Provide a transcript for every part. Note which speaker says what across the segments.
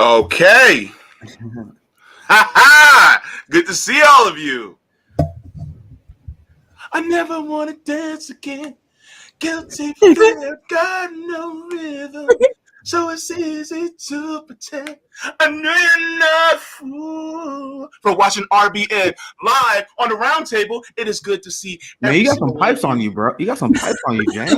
Speaker 1: Okay. Ha ha! Good to see all of you. I never want to dance again. Guilty fear, got no rhythm. So it's easy to pretend I know you're not fool. For watching RBN live on the roundtable, it is good to see
Speaker 2: Man,
Speaker 1: every
Speaker 2: you got some
Speaker 1: single one of
Speaker 2: pipes on
Speaker 1: you.
Speaker 2: you, bro. You got some pipes on you, James.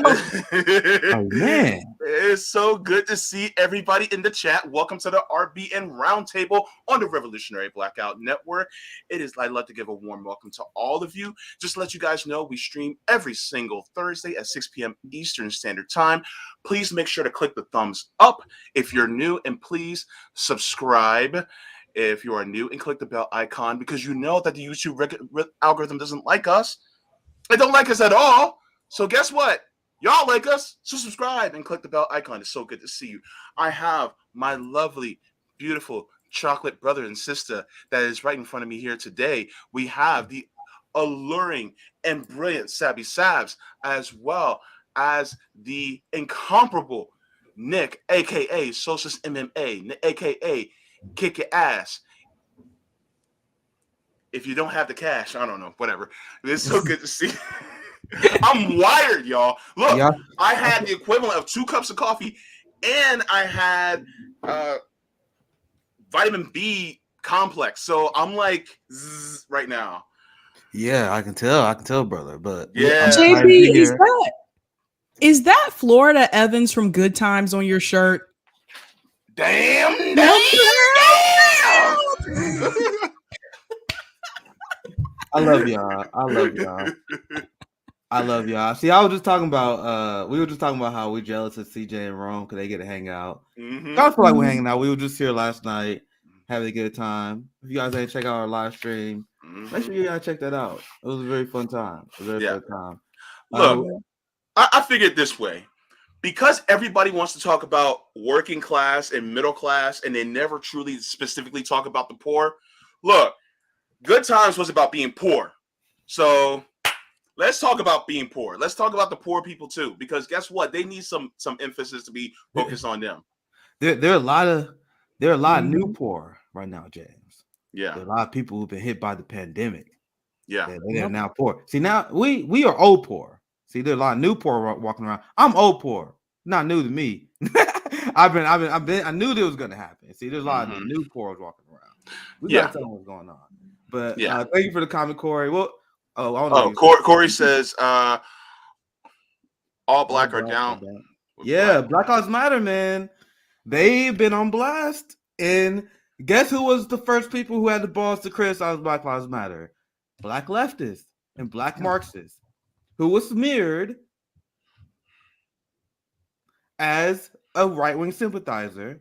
Speaker 2: Oh man.
Speaker 1: It's so good to see everybody in the chat. Welcome to the RBN Roundtable on the Revolutionary Blackout Network. I'd love to give a warm welcome to all of you. Just to let you guys know, we stream every single Thursday at 6 p.m. Eastern Standard Time. Please make sure to click the thumbs up if you're new, and please subscribe if you are new, and click the bell icon because you know that the YouTube algorithm doesn't like us. They don't like us at all. So guess what? Y'all like us, so subscribe and click the bell icon. It's so good to see you. I have my lovely, beautiful chocolate brother and sister that is right in front of me here today. We have the alluring and brilliant Sabby Sabs, as well as the incomparable Nick, aka Socialist MMA, aka Kick Your Ass. If you don't have the cash, I don't know, whatever. It's so good to see. I'm wired, y'all. Look,
Speaker 2: Yeah.
Speaker 1: I had the equivalent of 2 cups of coffee, and I had vitamin B complex. So I'm like right now.
Speaker 2: Yeah, I can tell, brother. But
Speaker 1: Yeah.
Speaker 2: I'm glad to
Speaker 3: JB,
Speaker 2: be here.
Speaker 3: is that Florida Evans from Good Times on your shirt?
Speaker 1: Damn.
Speaker 2: I love y'all. I love y'all. See, I was just talking about we were just talking about how we're jealous of CJ and Rome because they get to hang out.
Speaker 1: Mm-hmm.
Speaker 2: I feel like we're hanging out. We were just here last night, having a good time. If you guys ain't check out our live stream, make sure you guys check that out. It was a very fun time. Fun time.
Speaker 1: Look, I figured this way. Because everybody wants to talk about working class and middle class, and they never truly specifically talk about the poor. Look, Good Times was about being poor. So let's talk about being poor. Let's talk about the poor people too, because guess what? They need some emphasis to be focused on them.
Speaker 2: There are a lot of new poor right now, James.
Speaker 1: Yeah.
Speaker 2: There are a lot of people who've been hit by the pandemic.
Speaker 1: Yeah.
Speaker 2: They're now poor. See, now we are old poor. See, there's a lot of new poor walking around. I'm old poor. Not new to me. I knew this was gonna happen. See, there's a lot of new poor walking around. We gotta tell them what's going on. But thank you for the comment, Corey. Well, I don't know.
Speaker 1: Corey says all black are down.
Speaker 2: Yeah, Black Lives Matter, man. They've been on blast. And guess who was the first people who had the balls to criticize Black Lives Matter? Black leftists and black Marxists, who was smeared as a right-wing sympathizer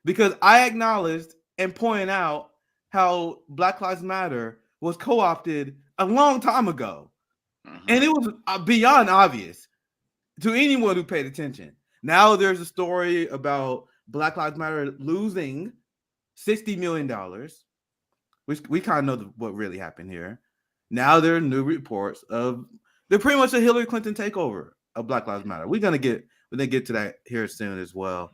Speaker 2: because I acknowledged and pointed out how Black Lives Matter was co-opted a long time ago. And it was beyond obvious to anyone who paid attention. Now there's a story about Black Lives Matter losing $60 million. We kind of know what really happened here. Now there are new reports of they're pretty much a Hillary Clinton takeover of Black Lives Matter. We're gonna get to that here soon as well.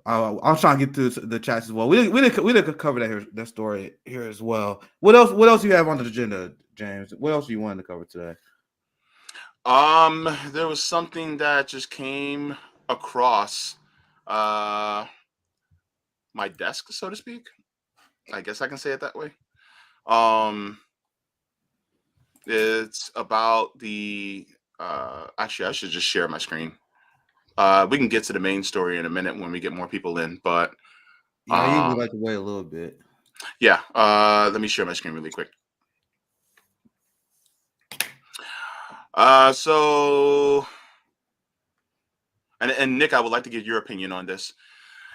Speaker 2: I'll try and get to the chats as well. We didn't cover that story here as well. What else do you have on the agenda, James? What else do you wanted to cover today?
Speaker 1: There was something that just came across my desk, so to speak. I guess I can say it that way. It's about the actually I should just share my screen. We can get to the main story in a minute when we get more people in, but
Speaker 2: I usually like to wait a little bit.
Speaker 1: Yeah, let me share my screen really quick. So and Nick, I would like to get your opinion on this.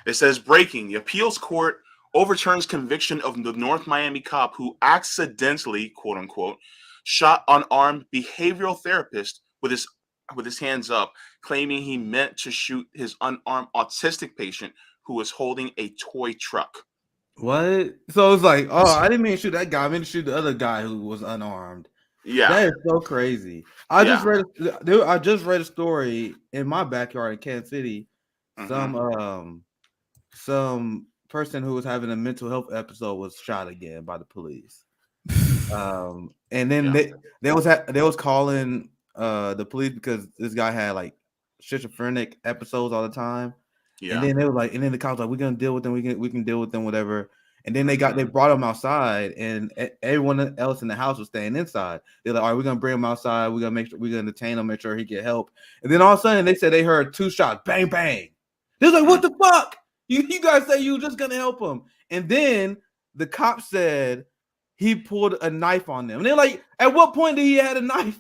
Speaker 1: It says breaking: the appeals court overturns conviction of the North Miami cop who accidentally, quote unquote, shot unarmed behavioral therapist with his hands up, claiming he meant to shoot his unarmed autistic patient who was holding a toy truck.
Speaker 2: What? So it's like, oh, I didn't mean to shoot that guy. I meant to shoot the other guy who was unarmed.
Speaker 1: Yeah,
Speaker 2: that is so crazy. I just read a story in my backyard in Kansas City some person who was having a mental health episode was shot again by the police. And then they was calling the police because this guy had like schizophrenic episodes all the time.
Speaker 1: Yeah.
Speaker 2: And then they were like, and then the cops were like, we're gonna deal with them, we can deal with them, whatever. And then they brought him outside, and everyone else in the house was staying inside. They're like, all right, we're gonna bring him outside, we're gonna detain him, make sure he get help. And then all of a sudden they said they heard 2 shots, bang bang. They was like, what the fuck? You guys say you were just gonna help him. And then the cop said he pulled a knife on them. And they're like, at what point did he have a knife?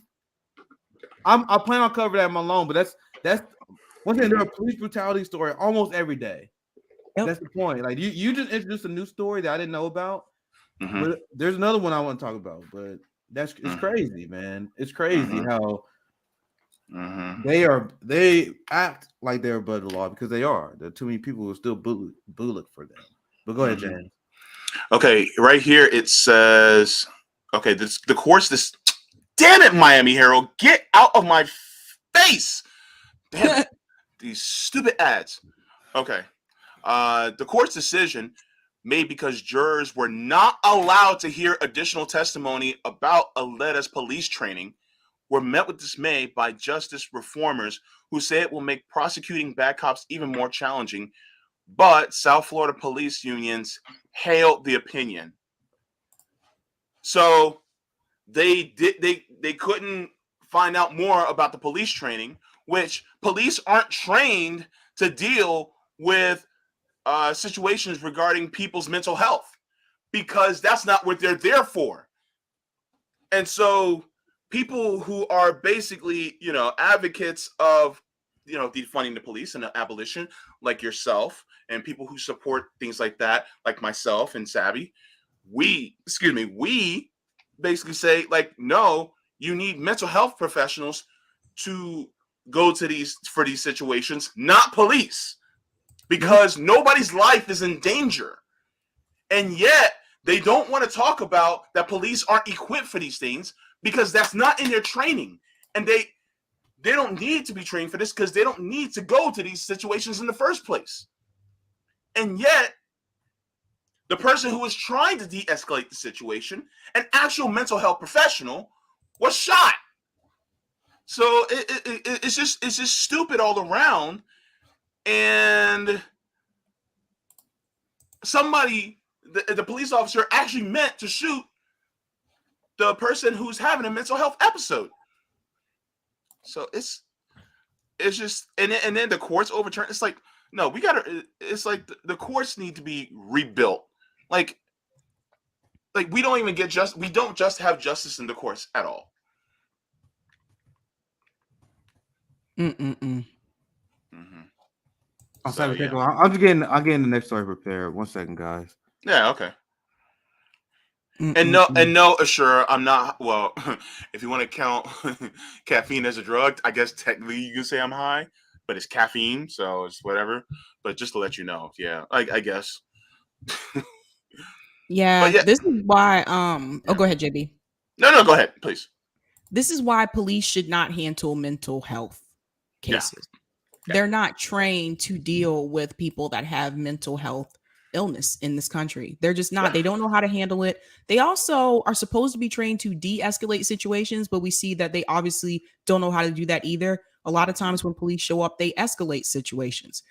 Speaker 2: I plan on covering that in my loan, but that's once again, there's a police brutality story almost every day. Yep. That's the point. Like you just introduced a new story that I didn't know about. But there's another one I want to talk about, but it's crazy, man. It's crazy how they act like they're above the law, because they are. There are too many people who still bullet for them. But go ahead, James.
Speaker 1: Okay, right here it says, okay, the course. Damn it, Miami Herald, get out of my face! Damn it, these stupid ads. Okay, the court's decision, made because jurors were not allowed to hear additional testimony about Elias' police training, were met with dismay by justice reformers who say it will make prosecuting bad cops even more challenging. But South Florida police unions hailed the opinion. So they couldn't find out more about the police training, which police aren't trained to deal with situations regarding people's mental health, because that's not what they're there for. And so people who are basically, advocates of, defunding the police and abolition, like yourself, and people who support things like that, like myself and Savvy, we basically say, like, no, you need mental health professionals to go to these situations, not police, because nobody's life is in danger. And yet they don't want to talk about that police aren't equipped for these things, because that's not in their training. And they don't need to be trained for this, because they don't need to go to these situations in the first place. And yet the person who was trying to de-escalate the situation, an actual mental health professional, was shot. So it's just stupid all around. And somebody, the police officer, actually meant to shoot the person who's having a mental health episode. So it's just, and then the courts overturn. It's like, no, it's like the courts need to be rebuilt. Like we don't even we don't just have justice in the courts at all.
Speaker 2: I'm getting the next story prepared. 1 second, guys.
Speaker 1: Yeah, okay. And no, Assure, I'm not. Well, if you want to count caffeine as a drug, I guess technically you can say I'm high, but it's caffeine, so it's whatever. But just to let you know, yeah, I guess.
Speaker 3: Yeah, this is why. Oh, go ahead, JB.
Speaker 1: No, go ahead, please.
Speaker 3: This is why police should not handle mental health cases. Yeah. They're not trained to deal with people that have mental health illness in this country. They're just not. They don't know how to handle it. They also are supposed to be trained to de-escalate situations, but we see that they obviously don't know how to do that either. A lot of times when police show up, they escalate situations.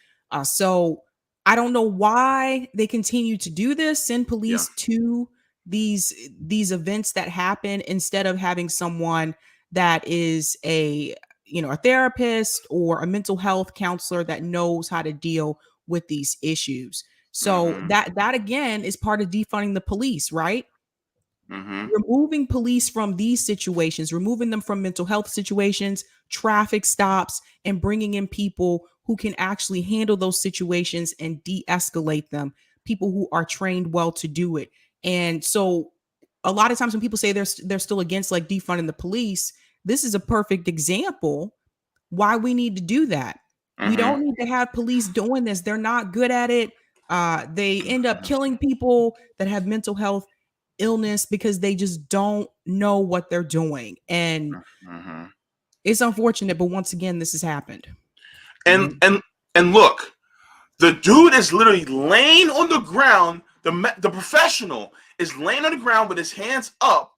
Speaker 3: So I don't know why they continue to do this, send police to these events that happen, instead of having someone that is a therapist or a mental health counselor that knows how to deal with these issues. So that again is part of defunding the police, right? Removing police from these situations, removing them from mental health situations, traffic stops, and bringing in people who can actually handle those situations and de-escalate them, people who are trained well to do it. And so a lot of times when people say they're still against like defunding the police, this is a perfect example why we need to do that. We don't need to have police doing this. They're not good at it. They end up killing people that have mental health illness because they just don't know what they're doing. And it's unfortunate, but once again, this has happened.
Speaker 1: And look, The dude is literally laying on the ground. The professional is laying on the ground with his hands up,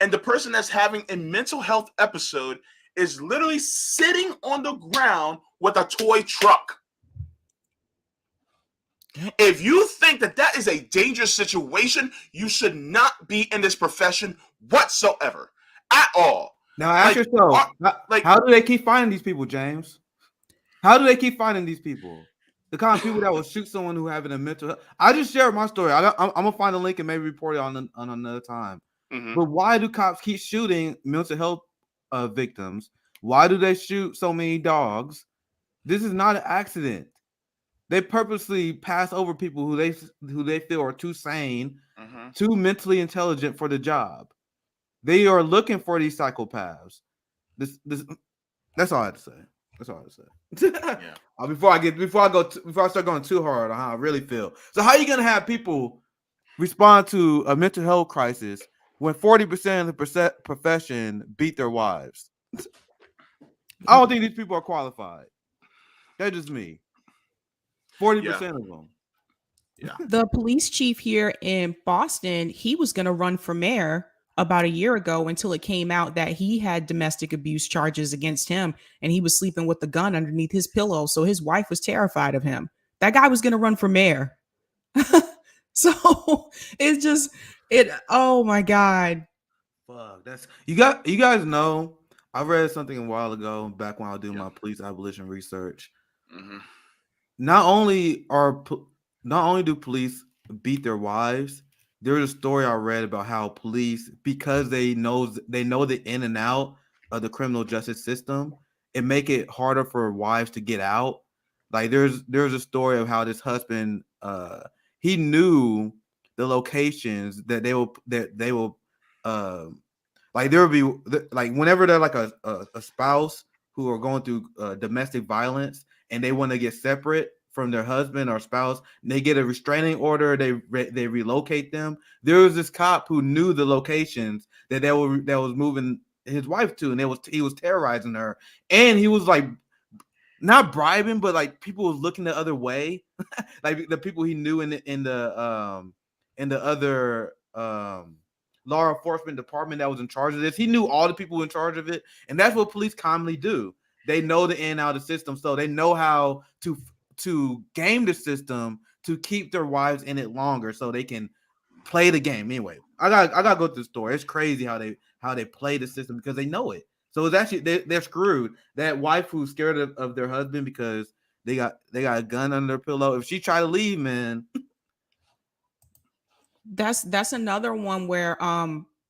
Speaker 1: and the person that's having a mental health episode is literally sitting on the ground with a toy truck. If you think that that is a dangerous situation, you should not be in this profession whatsoever, at all.
Speaker 2: Now ask yourself, how do they keep finding these people, James? How do they keep finding these people? The kind of people that will shoot someone who having a mental health. I just shared my story. I'm gonna find a link and maybe report it on another time.
Speaker 1: Mm-hmm.
Speaker 2: But why do cops keep shooting mental health victims? Why do they shoot so many dogs? This is not an accident. They purposely pass over people who they feel are too sane, too mentally intelligent for the job. They are looking for these psychopaths. That's all I have to say. That's all I have to say.
Speaker 1: Yeah.
Speaker 2: Before I start going too hard on how I really feel. So how are you gonna have people respond to a mental health crisis when 40% of the profession beat their wives? I don't think these people are qualified. That's just me. 40% of them.
Speaker 1: Yeah.
Speaker 3: The police chief here in Boston, he was going to run for mayor about a year ago until it came out that he had domestic abuse charges against him and he was sleeping with the gun underneath his pillow. So his wife was terrified of him. That guy was going to run for mayor. So it's just oh my God.
Speaker 2: Fuck, that's you guys know. I read something a while ago back when I was doing my police abolition research.
Speaker 1: Mm-hmm.
Speaker 2: Not only do police beat their wives, there was a story I read about how police, because they know the in and out of the criminal justice system, it make it harder for wives to get out. Like there's a story of how this husband he knew the locations that they will like there would be like whenever they're like a spouse who are going through domestic violence and they want to get separate from their husband or spouse, they get a restraining order. They relocate them. There was this cop who knew the locations that was moving his wife to, and he was terrorizing her, and he was like not bribing, but like people was looking the other way, like the people he knew in the other law enforcement department that was in charge of this. He knew all the people in charge of it, and that's what police commonly do. They know the in and out of the system, so they know how to game the system to keep their wives in it longer, so they can play the game. Anyway, I gotta go to the story. It's crazy how they play the system because they know it. So it's actually they're screwed. That wife who's scared of their husband because they got a gun under their pillow. If she try to leave, man.
Speaker 3: That's another one where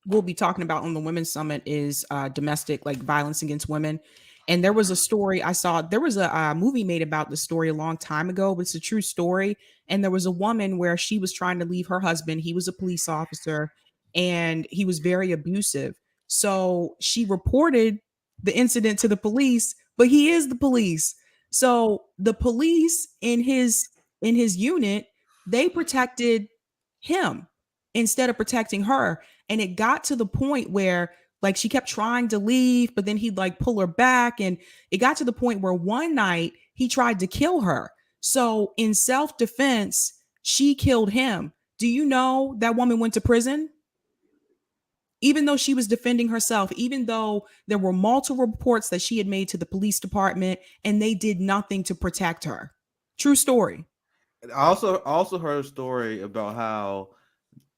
Speaker 3: we'll be talking about on the Women's Summit is domestic like violence against women. And there was a story I saw. There was a movie made about the story a long time ago, but it's a true story. And there was a woman where she was trying to leave her husband. He was a police officer and he was very abusive. So she reported the incident to the police, but he is the police. So the police in his unit, they protected him instead of protecting her. And it got to the point where like she kept trying to leave, but then he'd like pull her back. And it got to the point where one night he tried to kill her. So in self-defense, she killed him. Do you know that woman went to prison? Even though she was defending herself, even though there were multiple reports that she had made to the police department and they did nothing to protect her. True story.
Speaker 2: I also heard a story about how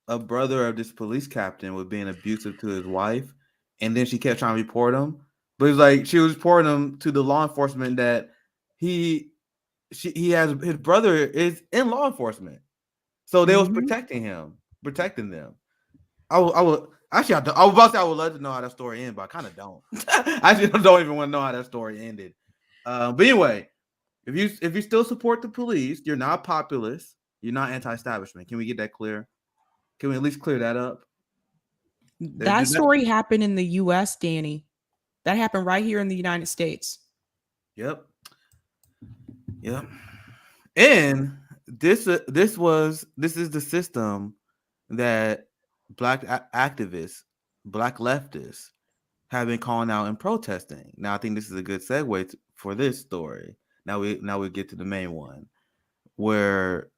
Speaker 2: a brother of this police captain was being abusive to his wife, and then she kept trying to report him. But it's like she was reporting him to the law enforcement that his brother is in law enforcement, so they was protecting them. I was about to say I would love to know how that story ended, but I kind of don't. I actually don't even want to know how that story ended. But anyway, if you still support the police, you're not populist, you're not anti-establishment. Can we get that clear? Can we at least clear that up?
Speaker 3: That story happened in the US, Danny. That happened right here in the United States.
Speaker 2: Yep. And this is the system that black activists, black leftists have been calling out and protesting. Now I think this is a good segue for this story. Now we get to the main one. where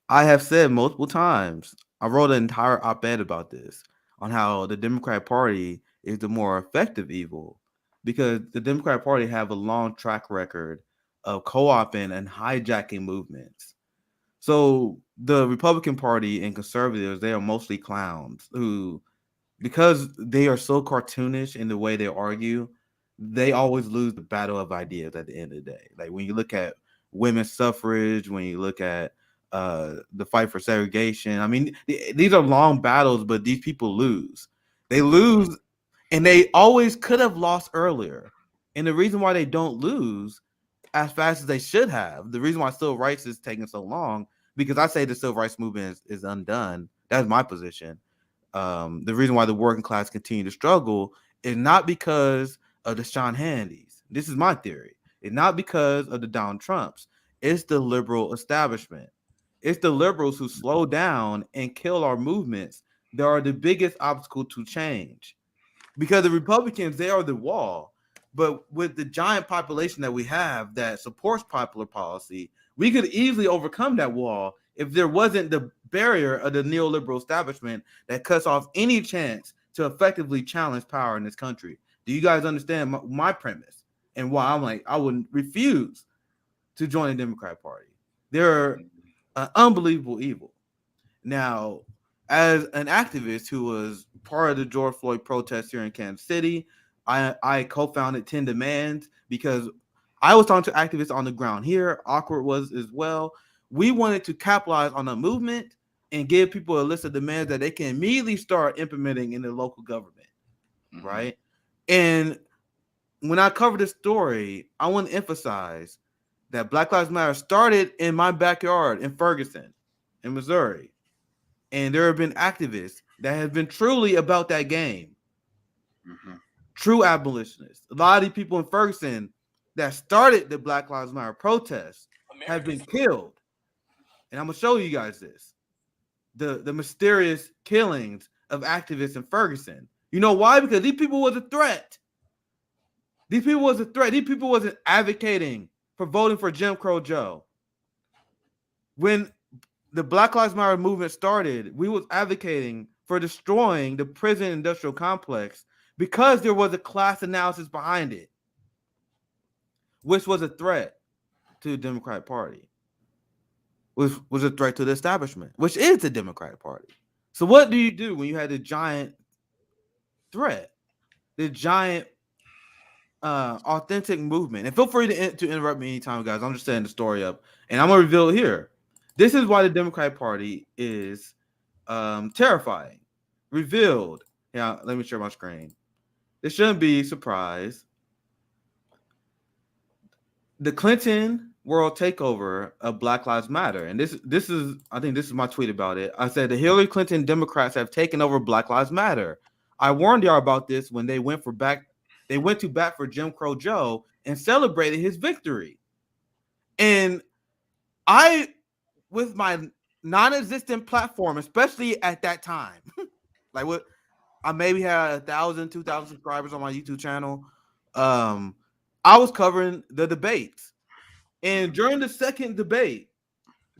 Speaker 2: I have said multiple times, I wrote an entire op-ed about this, on how the Democratic Party is the more effective evil, because the Democratic Party have a long track record of co-opting and hijacking movements. So the Republican Party and conservatives, they are mostly clowns who, because they are so cartoonish in the way they argue, they always lose the battle of ideas at the end of the day. Like when you look at women's suffrage, when you look at the fight for segregation, I mean, these are long battles, but these people lose. They lose, and they always could have lost earlier. And the reason why they don't lose as fast as they should have, the reason why civil rights is taking so long, because I say the civil rights movement is undone. That's my position. The reason why the working class continue to struggle is not because of the Sean Hannitys. This is my theory. It's not because of the Donald Trumps. It's the liberal establishment. It's the liberals who slow down and kill our movements that are the biggest obstacle to change. Because the Republicans, they are the wall. But with the giant population that we have that supports popular policy, we could easily overcome that wall if there wasn't the barrier of the neoliberal establishment that cuts off any chance to effectively challenge power in this country. Do you guys understand my premise and why I'm like, I would refuse to join the Democratic Party? They're an unbelievable evil. Now, as an activist who was part of the George Floyd protests here in Kansas City, I co-founded 10 Demands because I was talking to activists on the ground here. Awkward was as well. We wanted to capitalize on the movement and give people a list of demands that they can immediately start implementing in their local government, right? And when I cover this story, I want to emphasize that Black Lives Matter started in my backyard in Ferguson, in Missouri. And there have been activists that have been truly about that game. True abolitionists. A lot of these people in Ferguson that started the Black Lives Matter protests have been killed. And I'm going to show you guys this. The mysterious killings of activists in Ferguson. You know why? Because these people was a threat. These people was a threat. These people wasn't advocating for voting for Jim Crow Joe. When the Black Lives Matter movement started, we was advocating for destroying the prison industrial complex because there was a class analysis behind it, which was a threat to the Democratic Party, which was a threat to the establishment, which is the Democratic Party. So what do you do when you had the giant threat, the giant authentic movement? And feel free to interrupt me anytime, guys. I'm just setting the story up, and I'm going to reveal it here. This is why the Democratic Party is terrifying. Revealed. Yeah, let me share my screen. This shouldn't be a surprise. The Clinton world takeover of Black Lives Matter. And this is, I think this is my tweet about it. I said the Hillary Clinton Democrats have taken over Black Lives Matter. I warned y'all about this when they went to bat for Jim Crow Joe and celebrated his victory. And I, with my non-existent platform, especially at that time, like what I maybe had 1,000, 2,000 subscribers on my YouTube channel. I was covering the debates. And during the second debate,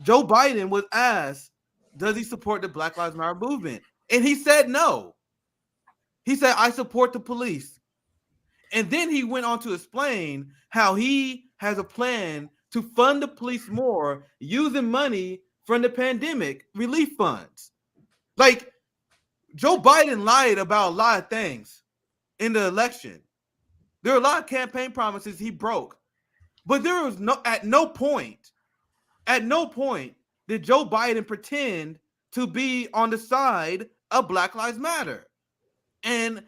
Speaker 2: Joe Biden was asked, does he support the Black Lives Matter movement? And he said no. He said, I support the police. And then he went on to explain how he has a plan to fund the police more using money from the pandemic relief funds. Like, Joe Biden lied about a lot of things in the election. There are a lot of campaign promises he broke. But there was at no point did Joe Biden pretend to be on the side of Black Lives Matter. And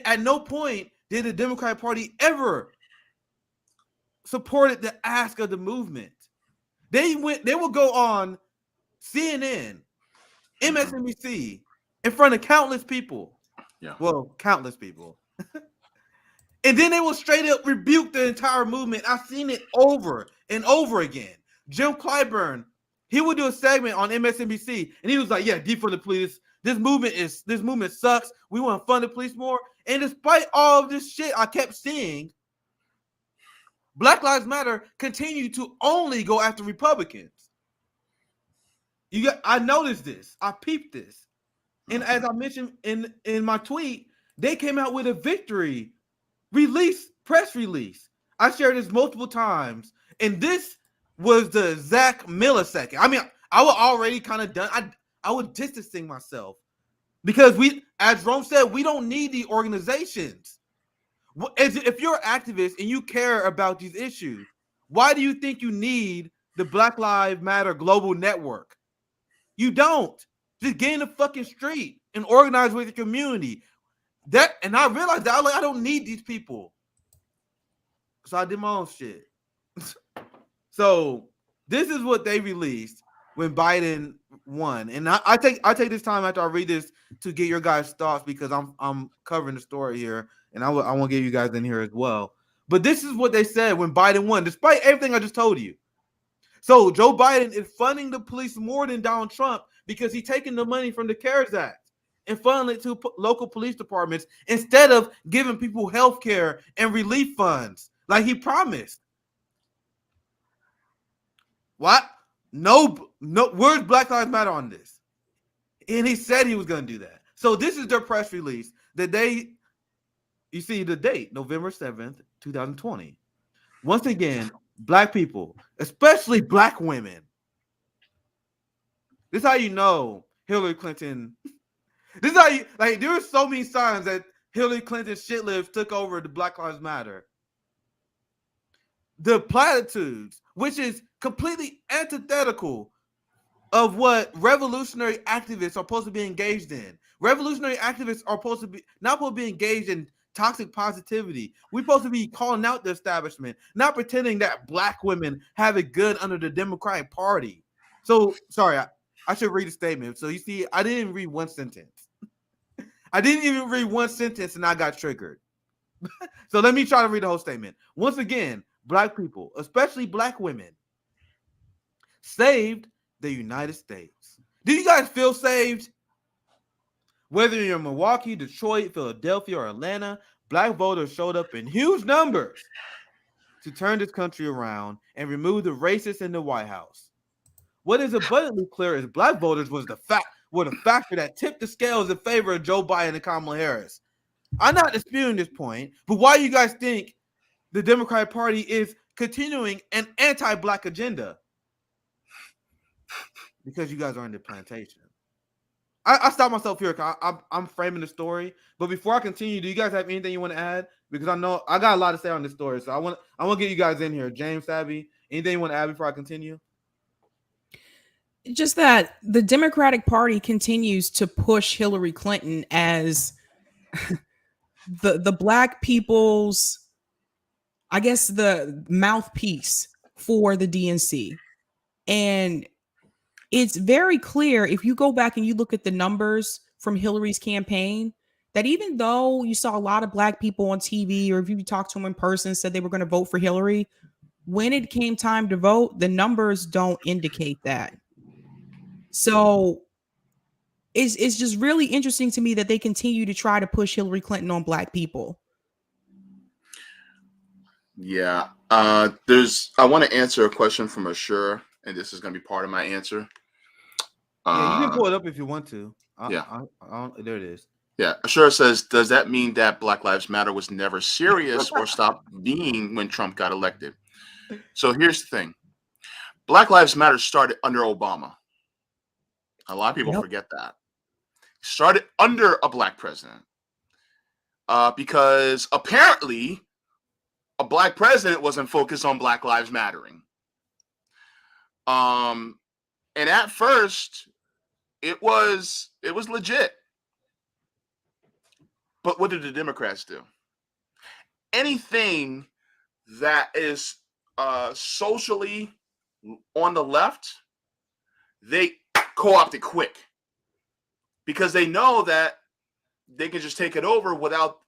Speaker 2: at no point did the Democratic Party ever supported the ask of the movement. They would go on CNN, MSNBC, in front of countless people.
Speaker 1: Yeah.
Speaker 2: Well, countless people. And then they will straight up rebuke the entire movement. I've seen it over and over again. Jim Clyburn, he would do a segment on MSNBC, and he was like, yeah, defund the police. This movement sucks. We want to fund the police more. And despite all of this shit I kept seeing, Black Lives Matter continue to only go after Republicans. I noticed this. I peeped this. And as I mentioned in my tweet, they came out with a victory press release. I shared this multiple times, and this was the exact millisecond. I mean, I was already kind of done. I was distancing myself because as Rome said, we don't need the organizations. If you're an activist and you care about these issues, why do you think you need the Black Lives Matter global network? You don't. Just get in the fucking street and organize with your community. And I realized that I don't need these people. So I did my own shit. So this is what they released when Biden won. And I take this time after I read this to get your guys' thoughts because I'm covering the story here. And I want to get you guys in here as well. But this is what they said when Biden won, despite everything I just told you. So Joe Biden is funding the police more than Donald Trump because he's taking the money from the CARES Act and funneling it to local police departments instead of giving people health care and relief funds like he promised. What? No, where's Black Lives Matter on this? And he said he was going to do that. So this is their press release. You see the date, November 7th, 2020. Once again, Black people, especially Black women. This is how you know Hillary Clinton. This is how you, like, there were so many signs that Hillary Clinton's shit lives took over the Black Lives Matter. The platitudes, which is completely antithetical of what revolutionary activists are supposed to be engaged in. Revolutionary activists are not supposed to be engaged in toxic positivity. We're supposed to be calling out the establishment, not pretending that Black women have it good under the Democratic Party. So, sorry, I should read a statement. So you see, I didn't read one sentence. I didn't even read one sentence and I got triggered. So let me try to read the whole statement. Once again, Black people, especially Black women, saved the United States. Do you guys feel saved? Whether you're in Milwaukee, Detroit, Philadelphia, or Atlanta, Black voters showed up in huge numbers to turn this country around and remove the racists in the White House. What is abundantly clear is Black voters were the factor that tipped the scales in favor of Joe Biden and Kamala Harris. I'm not disputing this point, but why do you guys think the Democratic Party is continuing an anti-Black agenda? Because you guys are in the plantation. I stopped myself here because I'm framing the story. But before I continue, do you guys have anything you want to add? Because I know I got a lot to say on this story. So I want to get you guys in here. James, Sabby, anything you want to add before I continue?
Speaker 3: Just that the Democratic Party continues to push Hillary Clinton as the Black people's, I guess, the mouthpiece for the DNC. And it's very clear if you go back and you look at the numbers from Hillary's campaign, that even though you saw a lot of Black people on TV, or if you talked to them in person, said they were going to vote for Hillary, when it came time to vote, the numbers don't indicate that. So it's just really interesting to me that they continue to try to push Hillary Clinton on Black people.
Speaker 1: Yeah. I want to answer a question from Ashura, and this is going to be part of my answer.
Speaker 2: Yeah, you can pull it up if you want to. There it is.
Speaker 1: Yeah. Ashura says, does that mean that Black Lives Matter was never serious or stopped being when Trump got elected? So here's the thing. Black Lives Matter started under Obama. A lot of people forget that. Started under a Black president. Because apparently a Black president wasn't focused on Black Lives Mattering. And at first, it was legit. But what did the Democrats do? Anything that is socially on the left, they co-opted quick. Because they know that they can just take it over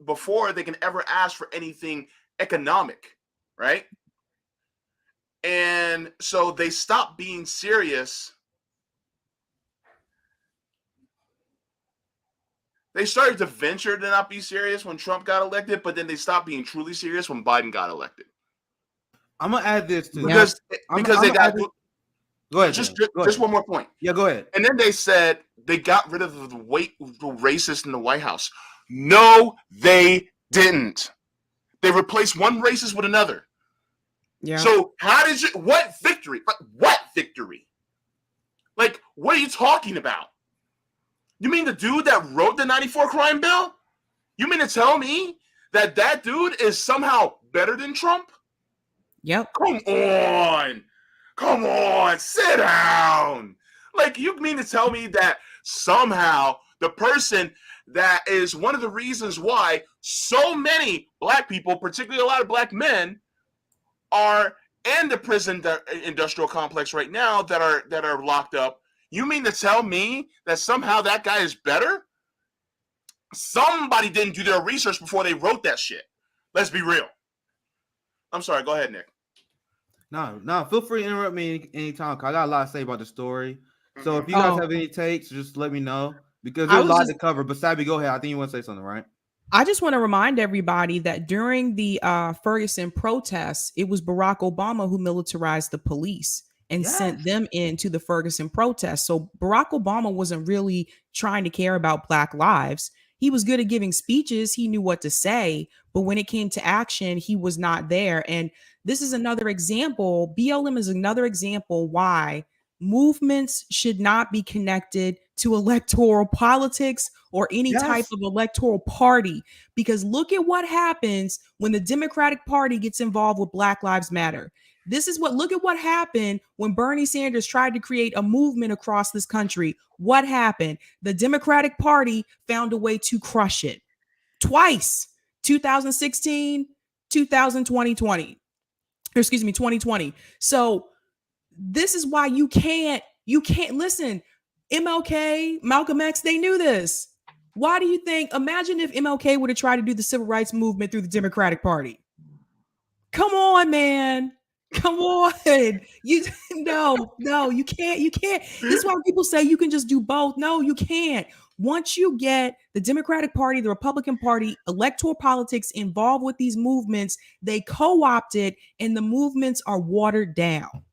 Speaker 1: before they can ever ask for anything economic, right? And so they stopped being serious. They started to venture to not be serious when Trump got elected, but then they stopped being truly serious when Biden got elected.
Speaker 2: I'm gonna add this too.
Speaker 1: Because they got
Speaker 2: Go ahead.
Speaker 1: Just
Speaker 2: Go ahead.
Speaker 1: one more point.
Speaker 2: Yeah, go ahead.
Speaker 1: And then they said they got rid of the racist in the White House. No, they didn't. They replaced one racist with another.
Speaker 3: Yeah.
Speaker 1: So how did you? What victory? What victory? Like, what are you talking about? You mean the dude that wrote the 94 crime bill? You mean to tell me that dude is somehow better than Trump?
Speaker 3: Yep.
Speaker 1: Come on, sit down. Like, you mean to tell me that somehow the person that is one of the reasons why so many black people, particularly a lot of black men, are in the prison industrial complex right now that are locked up, you mean to tell me that somehow that guy is better? Somebody didn't do their research before they wrote that shit. Let's be real. I'm sorry. Go ahead, Nick.
Speaker 2: No. Feel free to interrupt me anytime. Cause I got a lot to say about the story. So if you guys have any takes, just let me know because there's a lot to cover. But Sabby, go ahead. I think you want to say something, right?
Speaker 3: I just want to remind everybody that during the Ferguson protests, it was Barack Obama who militarized the police and sent them into the Ferguson protests. So Barack Obama wasn't really trying to care about Black lives. He was good at giving speeches. He knew what to say. But when it came to action, he was not there. And this is another example. BLM is another example why movements should not be connected to electoral politics or any type of electoral party. Because look at what happens when the Democratic Party gets involved with Black Lives Matter. Look at what happened when Bernie Sanders tried to create a movement across this country. What happened? The Democratic Party found a way to crush it twice, 2016, 2020. So this is why you can't listen. MLK, Malcolm X, they knew this. Why do you think? Imagine if MLK would have tried to do the civil rights movement through the Democratic Party. Come on, man. Come on. No, you can't. This is why people say you can just do both. No, you can't. Once you get the Democratic Party, the Republican Party, electoral politics involved with these movements, they co-opt it and the movements are watered down.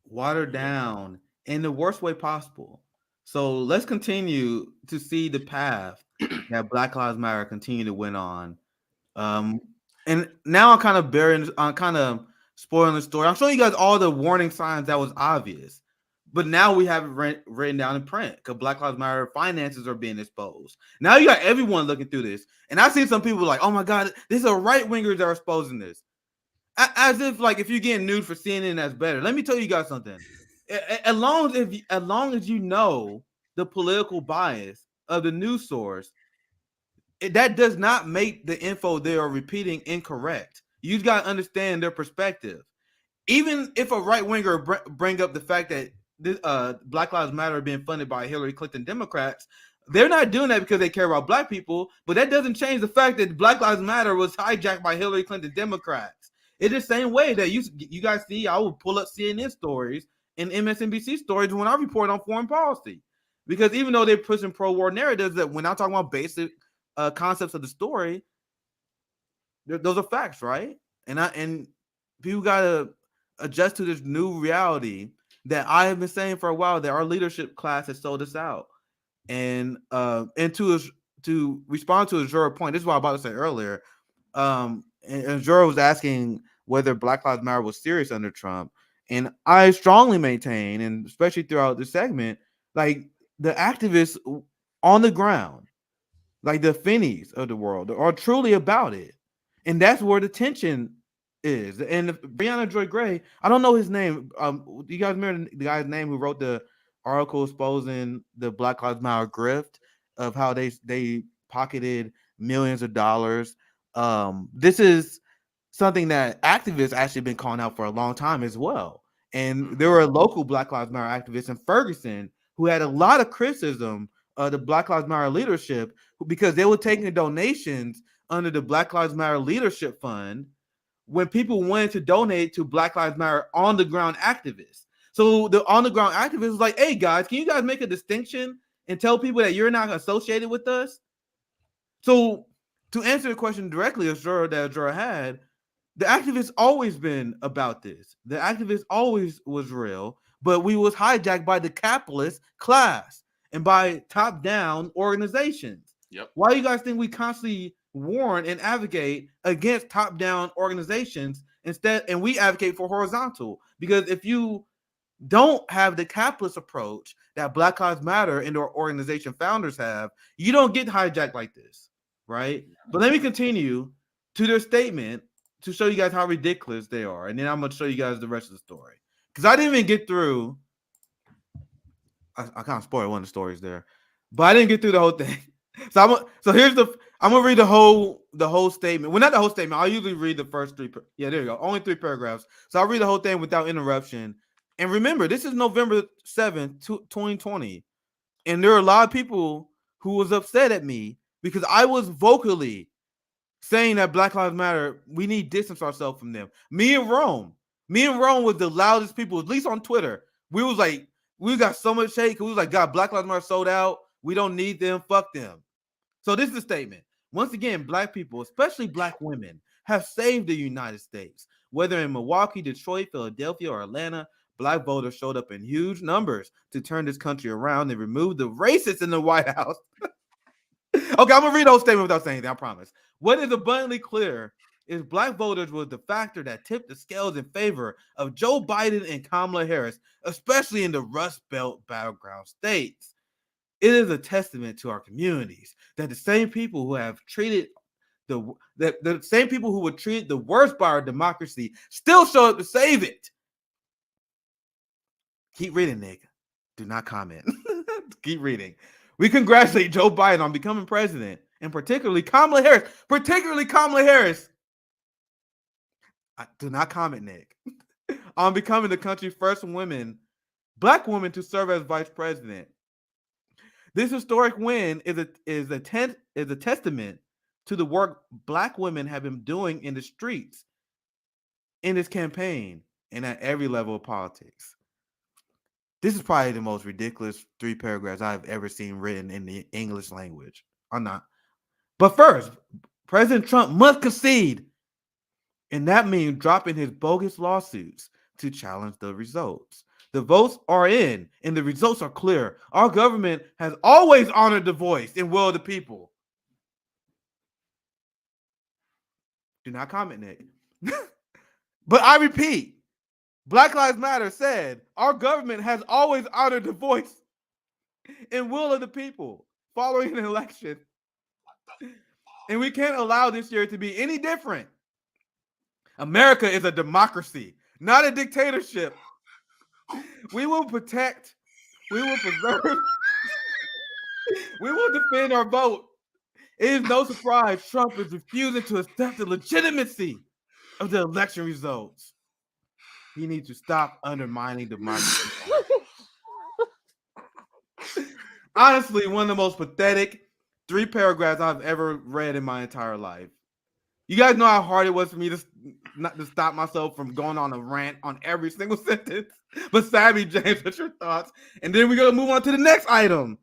Speaker 2: Watered down in the worst way possible. So let's continue to see the path that Black Lives Matter continue to win on. And now I'm kind of spoiling the story. I'm showing you guys all the warning signs that was obvious, but now we have it written down in print because Black Lives Matter finances are being exposed. Now you got everyone looking through this, and I see some people like, "Oh my God, these are right wingers that are exposing this," as if like if you're getting nude for CNN, that's better. Let me tell you guys something. As long as you know the political bias of the news source, that does not make the info they are repeating incorrect. You got to understand their perspective. Even if a right winger bring up the fact that this, Black Lives Matter are being funded by Hillary Clinton Democrats, they're not doing that because they care about black people. But that doesn't change the fact that Black Lives Matter was hijacked by Hillary Clinton Democrats. It's the same way that you guys see. I will pull up CNN stories and MSNBC stories when I report on foreign policy, because even though they're pushing pro-war narratives, that when I'm talking about basic concepts of the story, those are facts, right? And people gotta adjust to this new reality that I have been saying for a while, that our leadership class has sold us out. And to respond to Azura's point, this is what I was about to say earlier. And Azura was asking whether Black Lives Matter was serious under Trump, and I strongly maintain, and especially throughout the segment, like the activists on the ground, like the Finneys of the world, are truly about it. And that's where the tension is. And Breonna Joy Gray, I don't know his name. Do you guys remember the guy's name who wrote the article exposing the Black Lives Matter grift of how they pocketed millions of dollars? This is something that activists actually been calling out for a long time as well. And there were local Black Lives Matter activists in Ferguson who had a lot of criticism of the Black Lives Matter leadership because they were taking donations under the Black Lives Matter Leadership Fund when people wanted to donate to Black Lives Matter on the ground activists. So the on the ground activists was like, "Hey guys, can you guys make a distinction and tell people that you're not associated with us?" So to answer the question directly, Azura had, The activists always been about this. The activists always was real, but we was hijacked by the capitalist class and by top-down organizations.
Speaker 1: Yep.
Speaker 2: Why do you guys think we constantly warn and advocate against top-down organizations instead, and we advocate for horizontal? Because if you don't have the capitalist approach that Black Lives Matter and our organization founders have, you don't get hijacked like this, right? But let me continue to their statement to show you guys how ridiculous they are, and then I'm going to show you guys the rest of the story. Because I didn't even get through. I kind of spoiled one of the stories there, but I didn't get through the whole thing. So here's I'm gonna read the whole statement. Well, not the whole statement. I'll usually read the first three. Yeah, there you go. Only 3 paragraphs. So I'll read the whole thing without interruption. And remember, this is November 7th, 2020. And there are a lot of people who was upset at me because I was vocally saying that Black Lives Matter, we need to distance ourselves from them. Me and Rome was the loudest people, at least on Twitter. We was like, we got so much hate because we was like, God, Black Lives Matter sold out. We don't need them. Fuck them. So this is the statement. Once again, Black people, especially Black women, have saved the United States. Whether in Milwaukee, Detroit, Philadelphia, or Atlanta, Black voters showed up in huge numbers to turn this country around and remove the racists in the White House. Okay, I'm going to read the whole statement without saying anything, I promise. What is abundantly clear is Black voters was the factor that tipped the scales in favor of Joe Biden and Kamala Harris, especially in the Rust Belt battleground states. It is a testament to our communities that the same people who have treated the same people who were treated the worst by our democracy still show up to save it. Keep reading, Nick. Do not comment. Keep reading. We congratulate Joe Biden on becoming president, and particularly Kamala Harris. Do not comment, Nick. On becoming the country's first Black woman to serve as vice president. This historic win is a testament to the work Black women have been doing in the streets, in this campaign, and at every level of politics. This is probably the most ridiculous 3 paragraphs I've ever seen written in the English language. I'm not. But first, President Trump must concede, and that means dropping his bogus lawsuits to challenge the results. The votes are in, and the results are clear. Our government has always honored the voice and will of the people. Do not comment, Nick. But I repeat, Black Lives Matter said our government has always honored the voice and will of the people following an election. And we can't allow this year to be any different. America is a democracy, not a dictatorship. We will protect, we will preserve, we will defend our vote. It is no surprise Trump is refusing to accept the legitimacy of the election results. He needs to stop undermining democracy. Honestly, one of the most pathetic 3 paragraphs I've ever read in my entire life. You guys know how hard it was for me to stop myself from going on a rant on every single sentence. But Savvy James, what's your thoughts? And then we're gonna move on to the next item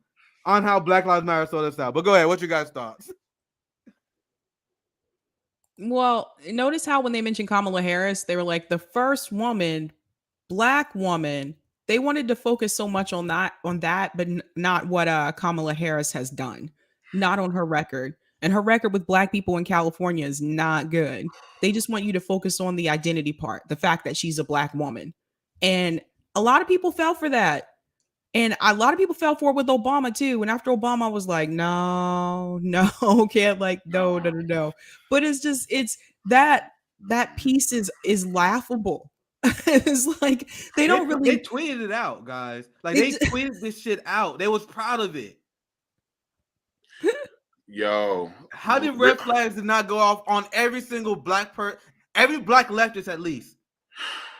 Speaker 2: on how Black Lives Matter sold us out. But go ahead, what's your guys' thoughts?
Speaker 3: Well, notice how when they mentioned Kamala Harris, they were like the first woman, Black woman. They wanted to focus so much on that, but not what Kamala Harris has done, not on her record. And her record with Black people in California is not good. They just want you to focus on the identity part, the fact that she's a Black woman. And a lot of people fell for that. And a lot of people fell for it with Obama too. And after Obama, I was like, no, can't no. But it's that piece is laughable. It's like they
Speaker 2: tweeted it out, guys. Like they tweeted this shit out. They was proud of it.
Speaker 1: Yo,
Speaker 2: how did red flags not go off on every single every Black leftist at least?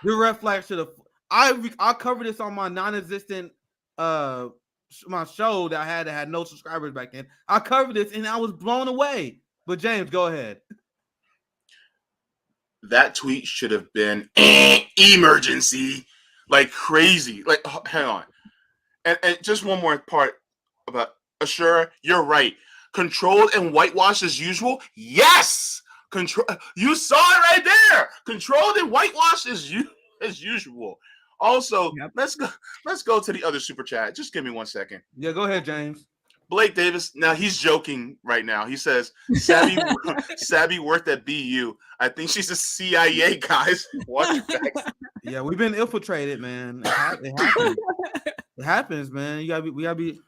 Speaker 2: The red flag should have. I covered this on my non-existent my show that I had no subscribers back then. I covered this and I was blown away. But James, go ahead.
Speaker 1: That tweet should have been emergency, like crazy. Like, hang on, and just one more part about Ashura. You're right. Controlled and whitewashed as usual. Yes, Control. You saw it right there. Controlled and whitewashed as usual. Also,
Speaker 3: Yep.
Speaker 1: Let's go to the other super chat. Just give me 1 second.
Speaker 2: Yeah, go ahead, James.
Speaker 1: Blake Davis. Now he's joking right now. He says, Sabby worked at BU. I think she's a CIA, guys. Watch your backs.
Speaker 2: Yeah, we've been infiltrated, man. It happens. It happens, man. We gotta be.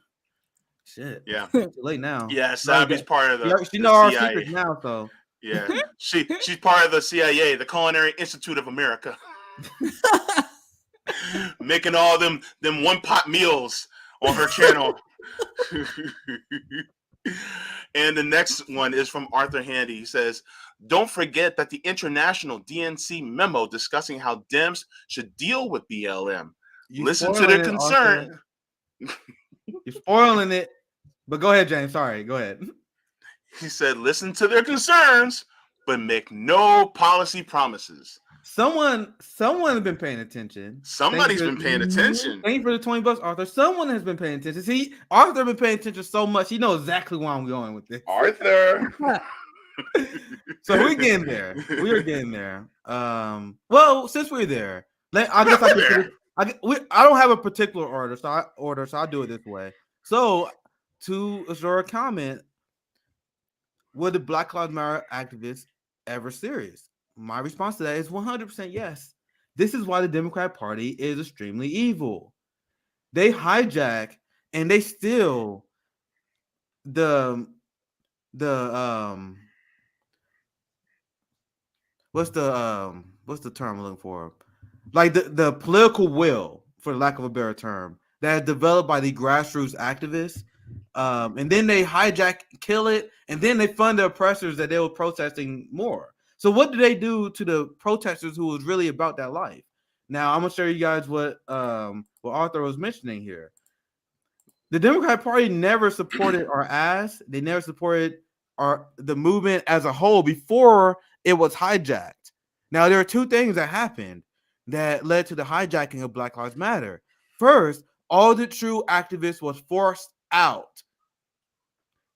Speaker 2: Shit.
Speaker 1: Yeah.
Speaker 2: Too late now.
Speaker 1: Yeah, Sabby's part of the.
Speaker 2: She know our
Speaker 1: CIA.
Speaker 2: secrets now, so.
Speaker 1: Yeah, she's part of the CIA, the Culinary Institute of America, making all them one pot meals on her channel. And the next one is from Arthur Handy. He says, "Don't forget that the international DNC memo discussing how Dems should deal with BLM. Listen to their concern."
Speaker 2: You're spoiling it. But go ahead, James. Sorry, go ahead.
Speaker 1: He said, "Listen to their concerns, but make no policy promises."
Speaker 2: Someone has been paying attention.
Speaker 1: Somebody's been paying attention.
Speaker 2: Thank you for the $20, Arthur. Someone has been paying attention. See, Arthur been paying attention so much, he knows exactly where I'm going with this.
Speaker 1: Arthur.
Speaker 2: So we're getting there. We are getting there. Well, since we're there, I don't have a particular order, so I'll do it this way. So, to Azura comment, were the Black Lives Matter activists ever serious? My response to that is 100% yes. This is why the Democratic Party is extremely evil. They hijack and they steal the what's the term I'm looking for? Like the political will, for lack of a better term, that is developed by the grassroots activists. And then they hijack, kill it, and then they fund the oppressors that they were protesting more. So what do they do to the protesters who was really about that life? Now I'm gonna show you guys what Arthur was mentioning here. The Democratic Party never supported our ass. They never supported the movement as a whole before it was hijacked. Now there are two things that happened that led to the hijacking of Black Lives Matter. First, all the true activists was forced out.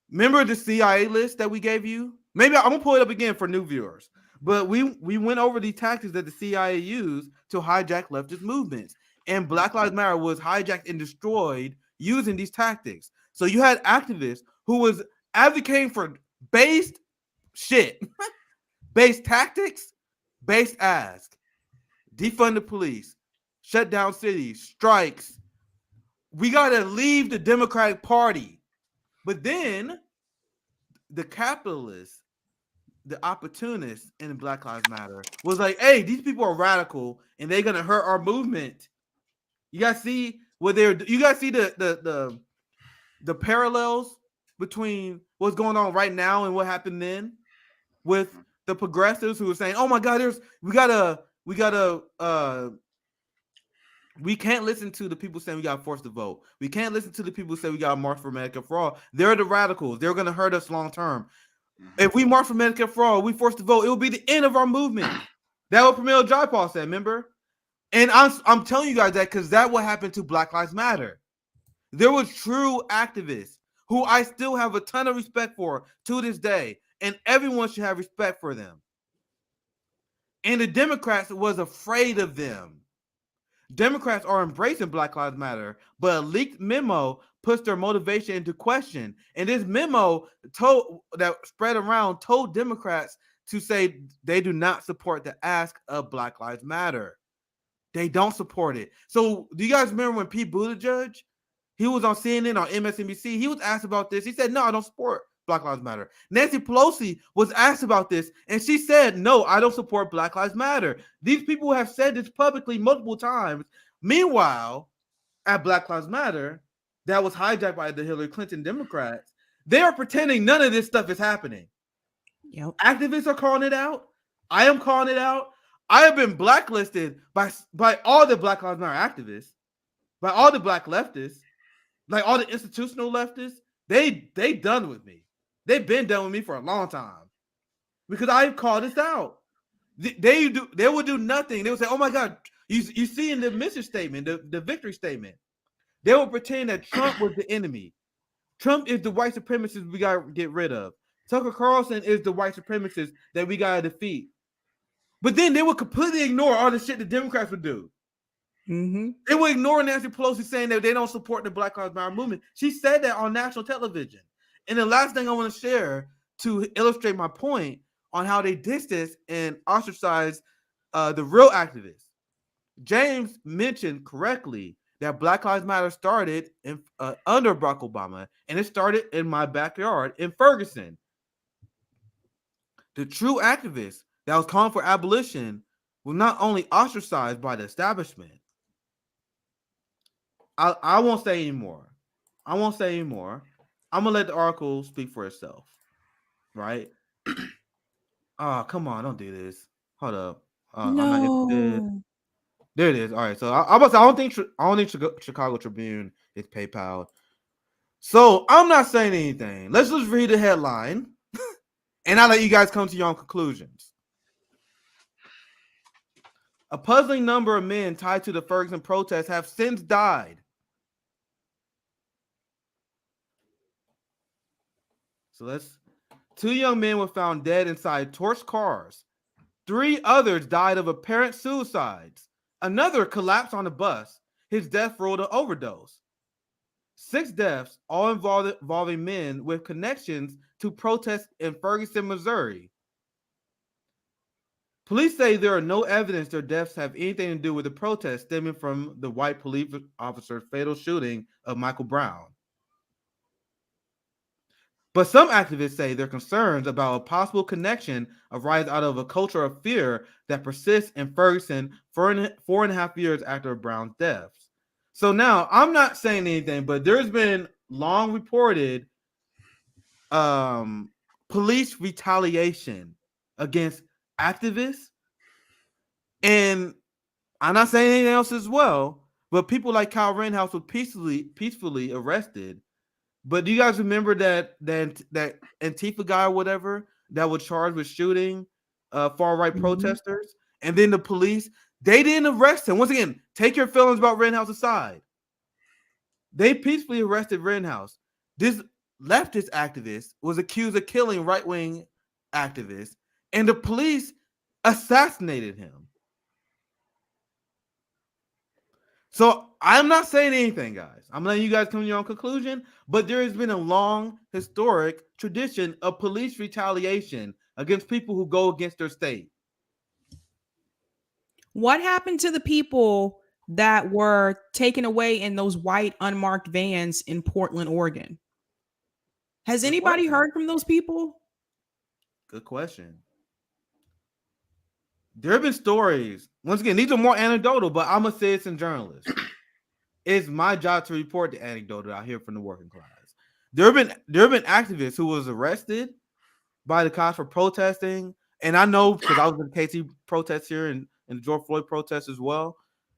Speaker 2: Remember the CIA list that we gave you? Maybe I'm gonna pull it up again for new viewers. But we went over the tactics that the CIA used to hijack leftist movements, and Black Lives Matter was hijacked and destroyed using these tactics. So you had activists who was advocating for based tactics, based ask, defund the police, shut down cities, strikes. We gotta leave the Democratic Party. But then the capitalists, the opportunists in Black Lives Matter was like, hey, these people are radical and they're gonna hurt our movement. You guys see what you guys see the parallels between what's going on right now and what happened then with the progressives who were saying, oh my God, we can't listen to the people saying we got forced to vote. We can't listen to the people who say we got to march for Medicare for all. They're the radicals. They're going to hurt us long term. If we march for Medicare for all, we forced to vote, it will be the end of our movement. That what Pramila Jayapal said, remember? And I'm telling you guys that because that's what happened to Black Lives Matter. There was true activists who I still have a ton of respect for to this day, and everyone should have respect for them. And the Democrats was afraid of them. Democrats are embracing Black Lives Matter, but a leaked memo puts their motivation into question. And this memo that spread around told Democrats to say they do not support the ask of Black Lives Matter. They don't support it. So do you guys remember when Pete Buttigieg, he was on CNN or MSNBC, he was asked about this. He said, no, I don't support Black Lives Matter. Nancy Pelosi was asked about this, and she said, no, I don't support Black Lives Matter. These people have said this publicly multiple times. Meanwhile, at Black Lives Matter, that was hijacked by the Hillary Clinton Democrats, they are pretending none of this stuff is happening.
Speaker 3: Yep.
Speaker 2: Activists are calling it out. I am calling it out. I have been blacklisted by all the Black Lives Matter activists, by all the black leftists, like all the institutional leftists. They done with me. They've been done with me for a long time because I've called this out. They will do nothing. They will say, oh my God, you see in the mission statement, the victory statement, they will pretend that Trump was the enemy. Trump is the white supremacist we got to get rid of. Tucker Carlson is the white supremacist that we gotta defeat. But then they would completely ignore all the shit the Democrats would do.
Speaker 3: Mm-hmm.
Speaker 2: They would ignore Nancy Pelosi saying that they don't support the Black Lives Matter movement. She said that on national television. And the last thing I want to share to illustrate my point on how they distance and ostracize the real activists. James mentioned correctly that Black Lives Matter started under Barack Obama, and it started in my backyard in Ferguson. The true activists that was calling for abolition were not only ostracized by the establishment. I won't say anymore. I'm gonna let the article speak for itself. Right? Oh, come on, don't do this. Hold up. I'm not interested.
Speaker 3: No.
Speaker 2: There it is. All right. So I don't think Chicago Tribune is PayPal. So I'm not saying anything. Let's just read the headline, and I'll let you guys come to your own conclusions. A puzzling number of men tied to the Ferguson protests have since died. So 2 young men were found dead inside torched cars. 3 others died of apparent suicides. Another collapsed on a bus. His death ruled an overdose. 6 deaths, all involving men with connections to protests in Ferguson, Missouri. Police say there are no evidence their deaths have anything to do with the protests stemming from the white police officer's fatal shooting of Michael Brown. But some activists say their concerns about a possible connection arise out of a culture of fear that persists in Ferguson 4.5 years after Brown's death. So now, I'm not saying anything, but there's been long reported police retaliation against activists. And I'm not saying anything else as well, but people like Kyle Rittenhouse were peacefully arrested. But do you guys remember that Antifa guy or whatever that was charged with shooting far-right protesters? And then the police, they didn't arrest him. Once again, take your feelings about Rittenhouse aside. They peacefully arrested Rittenhouse. This leftist activist was accused of killing right-wing activists, and the police assassinated him. So I'm not saying anything, guys. I'm letting you guys come to your own conclusion, but there has been a long historic tradition of police retaliation against people who go against their state.
Speaker 3: What happened to the people that were taken away in those white unmarked vans in Portland, Oregon? Has anybody heard from those people?
Speaker 2: Good question. There have been stories. Once again, these are more anecdotal, but I'm a citizen journalist. It's my job to report the anecdotal I hear from the working class. There have been activists who was arrested by the cops for protesting, and I know because I was in the KC protests here and the George Floyd protests as well.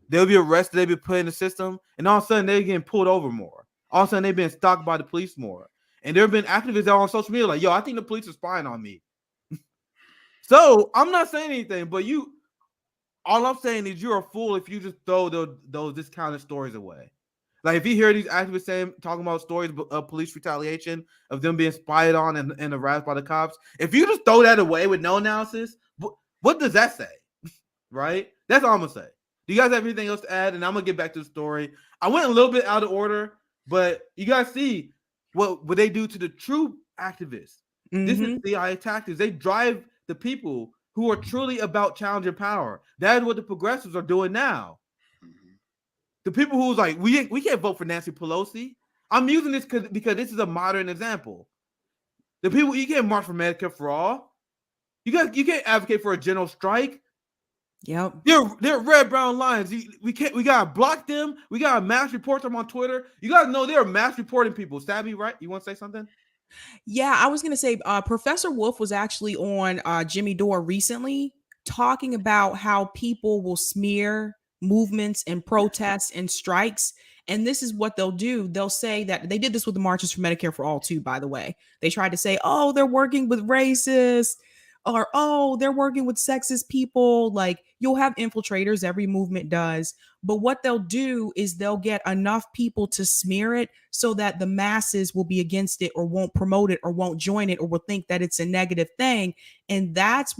Speaker 2: They'll be arrested, they'll be put in the system, and all of a sudden they're getting pulled over more. All of a sudden they've been stalked by the police more. And there have been activists that are on social media like, yo, I think the police are spying on me. So I'm not saying anything, but all I'm saying is you're a fool if you just throw those discounted stories away. Like if you hear these activists talking about stories of police retaliation, of them being spied on and harassed by the cops, if you just throw that away with no analysis, what does that say? Right? That's all I'm gonna say. Do you guys have anything else to add? And I'm gonna get back to the story. I went a little bit out of order, but you guys see what they do to the true activists. This is CIA tactics. They drive the people who are truly about challenging power. That is what the progressives are doing now. The people who's like, we can't vote for Nancy Pelosi. I'm using this because this is a modern example. The people, you can't march for Medicare for all. You can't advocate for a general strike.
Speaker 3: Yep.
Speaker 2: They're red, brown lines. We gotta block them. We gotta mass report them on Twitter. You guys know they're mass reporting people. Stabby, right? You want to say something?
Speaker 3: Yeah, I was going to say Professor Wolf was actually on Jimmy Dore recently talking about how people will smear movements and protests and strikes. And this is what they'll do. They'll say that they did this with the marches for Medicare for All too, by the way. They tried to say, oh, they're working with racists. are, oh, they're working with sexist people. Like, you'll have infiltrators, every movement does. But what they'll do is they'll get enough people to smear it so that the masses will be against it or won't promote it or won't join it or will think that it's a negative thing. And that's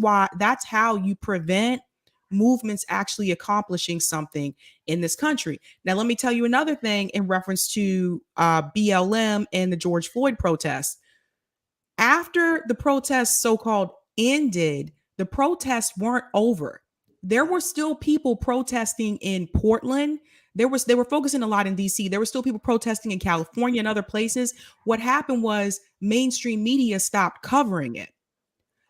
Speaker 3: how you prevent movements actually accomplishing something in this country. Now, let me tell you another thing in reference to BLM and the George Floyd protests. After the protests so-called ended, the protests weren't over. There were still people protesting in Portland. They were focusing a lot in DC. There were still people protesting in California and other places. What happened was mainstream media stopped covering it.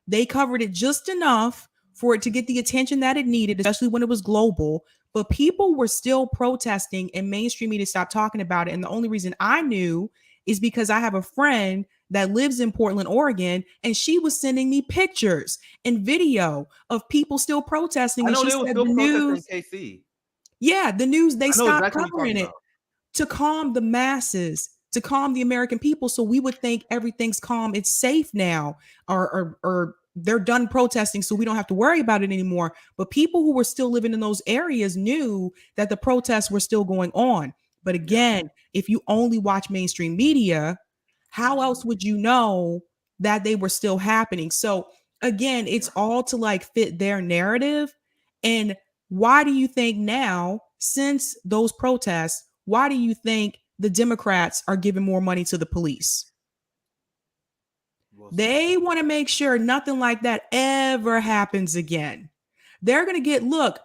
Speaker 3: They covered it just enough for it to get the attention that it needed, especially when it was global. But people were still protesting and mainstream media stopped talking about it. And the only reason I knew is because I have a friend that lives in Portland, Oregon, and she was sending me pictures and video of people still protesting.
Speaker 2: I
Speaker 3: And
Speaker 2: know
Speaker 3: she
Speaker 2: they were
Speaker 3: said
Speaker 2: still
Speaker 3: the
Speaker 2: protesting
Speaker 3: news,
Speaker 2: in KC.
Speaker 3: yeah, the news, they
Speaker 2: I know
Speaker 3: stopped
Speaker 2: exactly what you're
Speaker 3: covering
Speaker 2: talking
Speaker 3: it
Speaker 2: about.
Speaker 3: to calm the masses, to calm the American people. So we would think everything's calm, it's safe now, or they're done protesting, so we don't have to worry about it anymore. But people who were still living in those areas knew that the protests were still going on. But again, if you only watch mainstream media, how else would you know that they were still happening? So again, it's all to like fit their narrative. And why do you think now, since those protests, why do you think the Democrats are giving more money to the police? They want to make sure nothing like that ever happens again. They're going to look,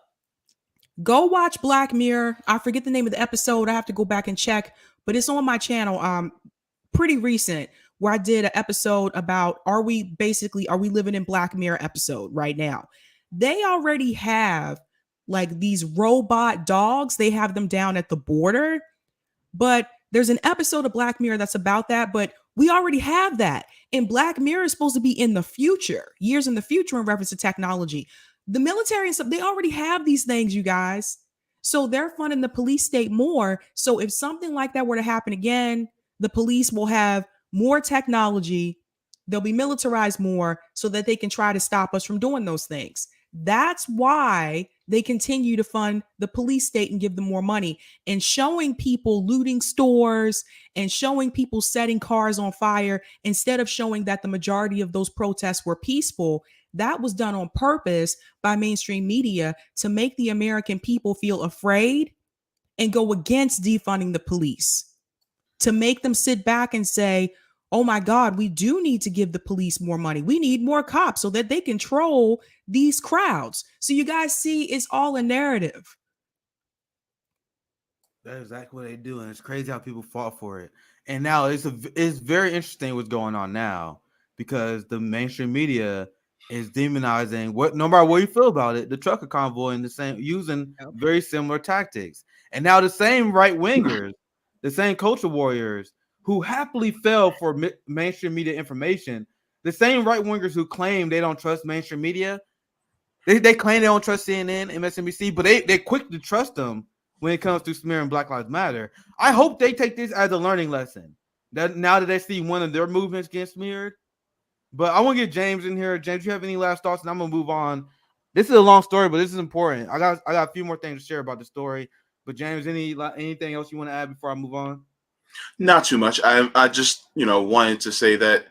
Speaker 3: go watch Black Mirror. I forget the name of the episode. I have to go back and check, but it's on my channel. Pretty recent, where I did an episode about are we living in Black Mirror episode right now. They already have like these robot dogs. They have them down at the border, but there's an episode of Black Mirror that's about that, but we already have that. And Black Mirror is supposed to be in the future, years in the future in reference to technology. The military and stuff, they already have these things, you guys. So they're funding the police state more. So if something like that were to happen again, the police will have more technology. They'll be militarized more so that they can try to stop us from doing those things. That's why they continue to fund the police state and give them more money. And showing people looting stores and showing people setting cars on fire instead of showing that the majority of those protests were peaceful, that was done on purpose by mainstream media to make the American people feel afraid and go against defunding the police, to make them sit back and say, oh my God, we do need to give the police more money. We need more cops so that they control these crowds. So you guys see, it's all a narrative.
Speaker 2: That's exactly what they do, and it's crazy how people fought for it. And now it's very interesting what's going on now, because the mainstream media is demonizing no matter what you feel about it, the trucker convoy, and using very similar tactics. And now the same right wingers, the same culture warriors who happily fell for mainstream media information, the same right wingers who claim they don't trust mainstream media, they claim they don't trust CNN, MSNBC, but they're quick to trust them when it comes to smearing Black Lives Matter. I hope they take this as a learning lesson, that now that they see one of their movements get smeared. But I want to get James in here. James, you have any last thoughts? And I'm gonna move on. This is a long story, but this is important. I got a few more things to share about the story. But James, anything else you want to add before I move on?
Speaker 1: Not too much. I just wanted to say that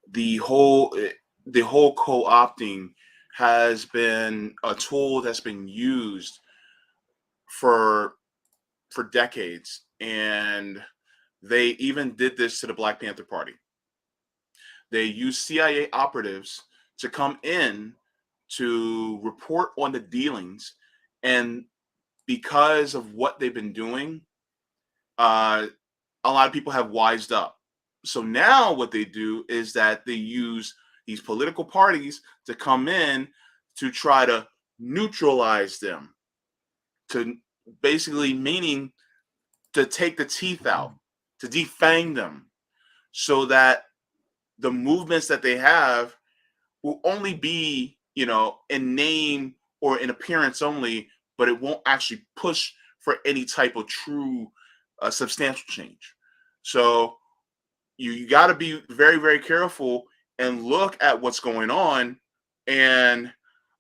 Speaker 1: the whole co-opting has been a tool that's been used for decades, and they even did this to the Black Panther Party. They used CIA operatives to come in to report on the dealings, and because of what they've been doing, a lot of people have wised up. So now what they do is that they use these political parties to come in to try to neutralize them, to basically meaning to take the teeth out, to defang them, so that the movements that they have will only be, in name or in appearance only, but it won't actually push for any type of true substantial change. So you got to be very, very careful and look at what's going on And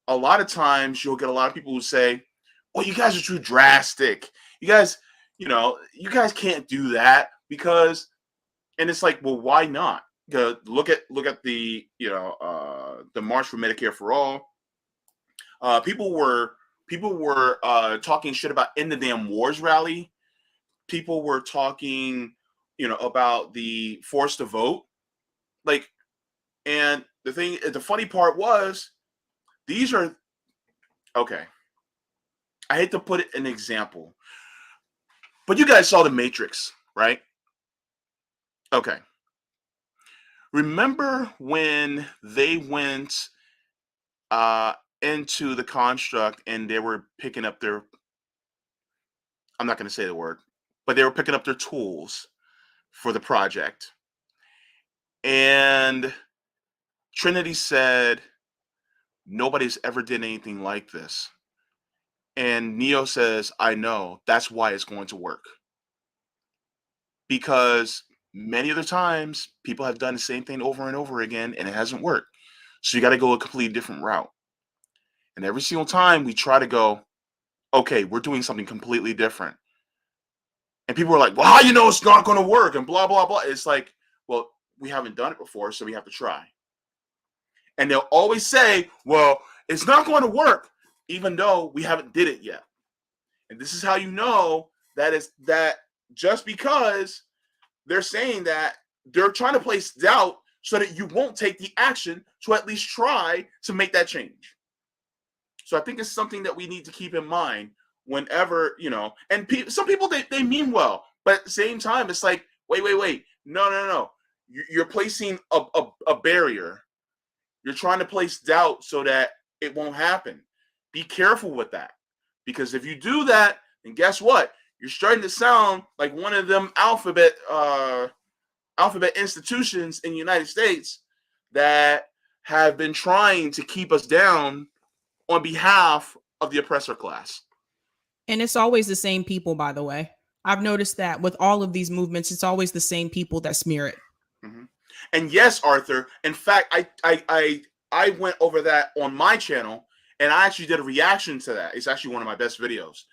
Speaker 1: a lot of times you'll get a lot of people who say, well, you guys are too drastic. You guys, you guys can't do that because, and it's like, well, why not? Look at the, the March for Medicare for All. People were talking shit about End the Damn Wars rally. People were talking, about the force to vote. Like, and the funny part was, these are, okay, I hate to put it an example, but you guys saw The Matrix, right? Okay. Remember when they went into the construct and they were picking up their, I'm not going to say the word, but they were picking up their tools for the project. And Trinity said, nobody's ever did anything like this. And Neo says, I know, that's why it's going to work. Because many other times people have done the same thing over and over again and it hasn't worked. So you got to go a completely different route. And every single time we try to go, okay, we're doing something completely different. And people are like, well, how you know it's not going to work? And blah, blah, blah. It's like, well, we haven't done it before, so we have to try. And they'll always say, well, it's not going to work, even though we haven't did it yet. And this is how you know that is that just because they're saying that, they're trying to place doubt so that you won't take the action to at least try to make that change. So I think it's something that we need to keep in mind whenever, and some people, they mean well, but at the same time, it's like, wait, no. You're placing a barrier. You're trying to place doubt so that it won't happen. Be careful with that. Because if you do that, then guess what? You're starting to sound like one of them alphabet institutions in the United States that have been trying to keep us down on behalf of the oppressor class.
Speaker 3: And it's always the same people, by the way. I've noticed that with all of these movements, it's always the same people that smear it.
Speaker 1: Mm-hmm. And yes, Arthur, in fact, I went over that on my channel, and I actually did a reaction to that. It's actually one of my best videos.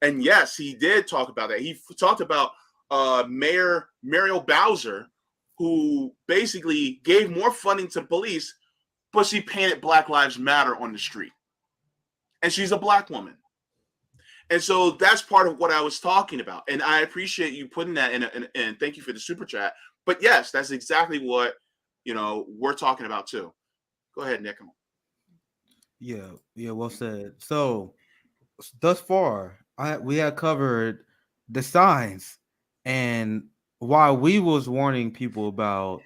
Speaker 1: And yes, he did talk about that. He talked about Mayor Muriel Bowser, who basically gave more funding to the police, but she painted Black Lives Matter on the street. And she's a Black woman. And so that's part of what I was talking about. And I appreciate you putting that in, and thank you for the super chat. But yes, that's exactly what, we're talking about too. Go ahead, Nick.
Speaker 2: Yeah, well said. So thus far, we have covered the signs and why we was warning people about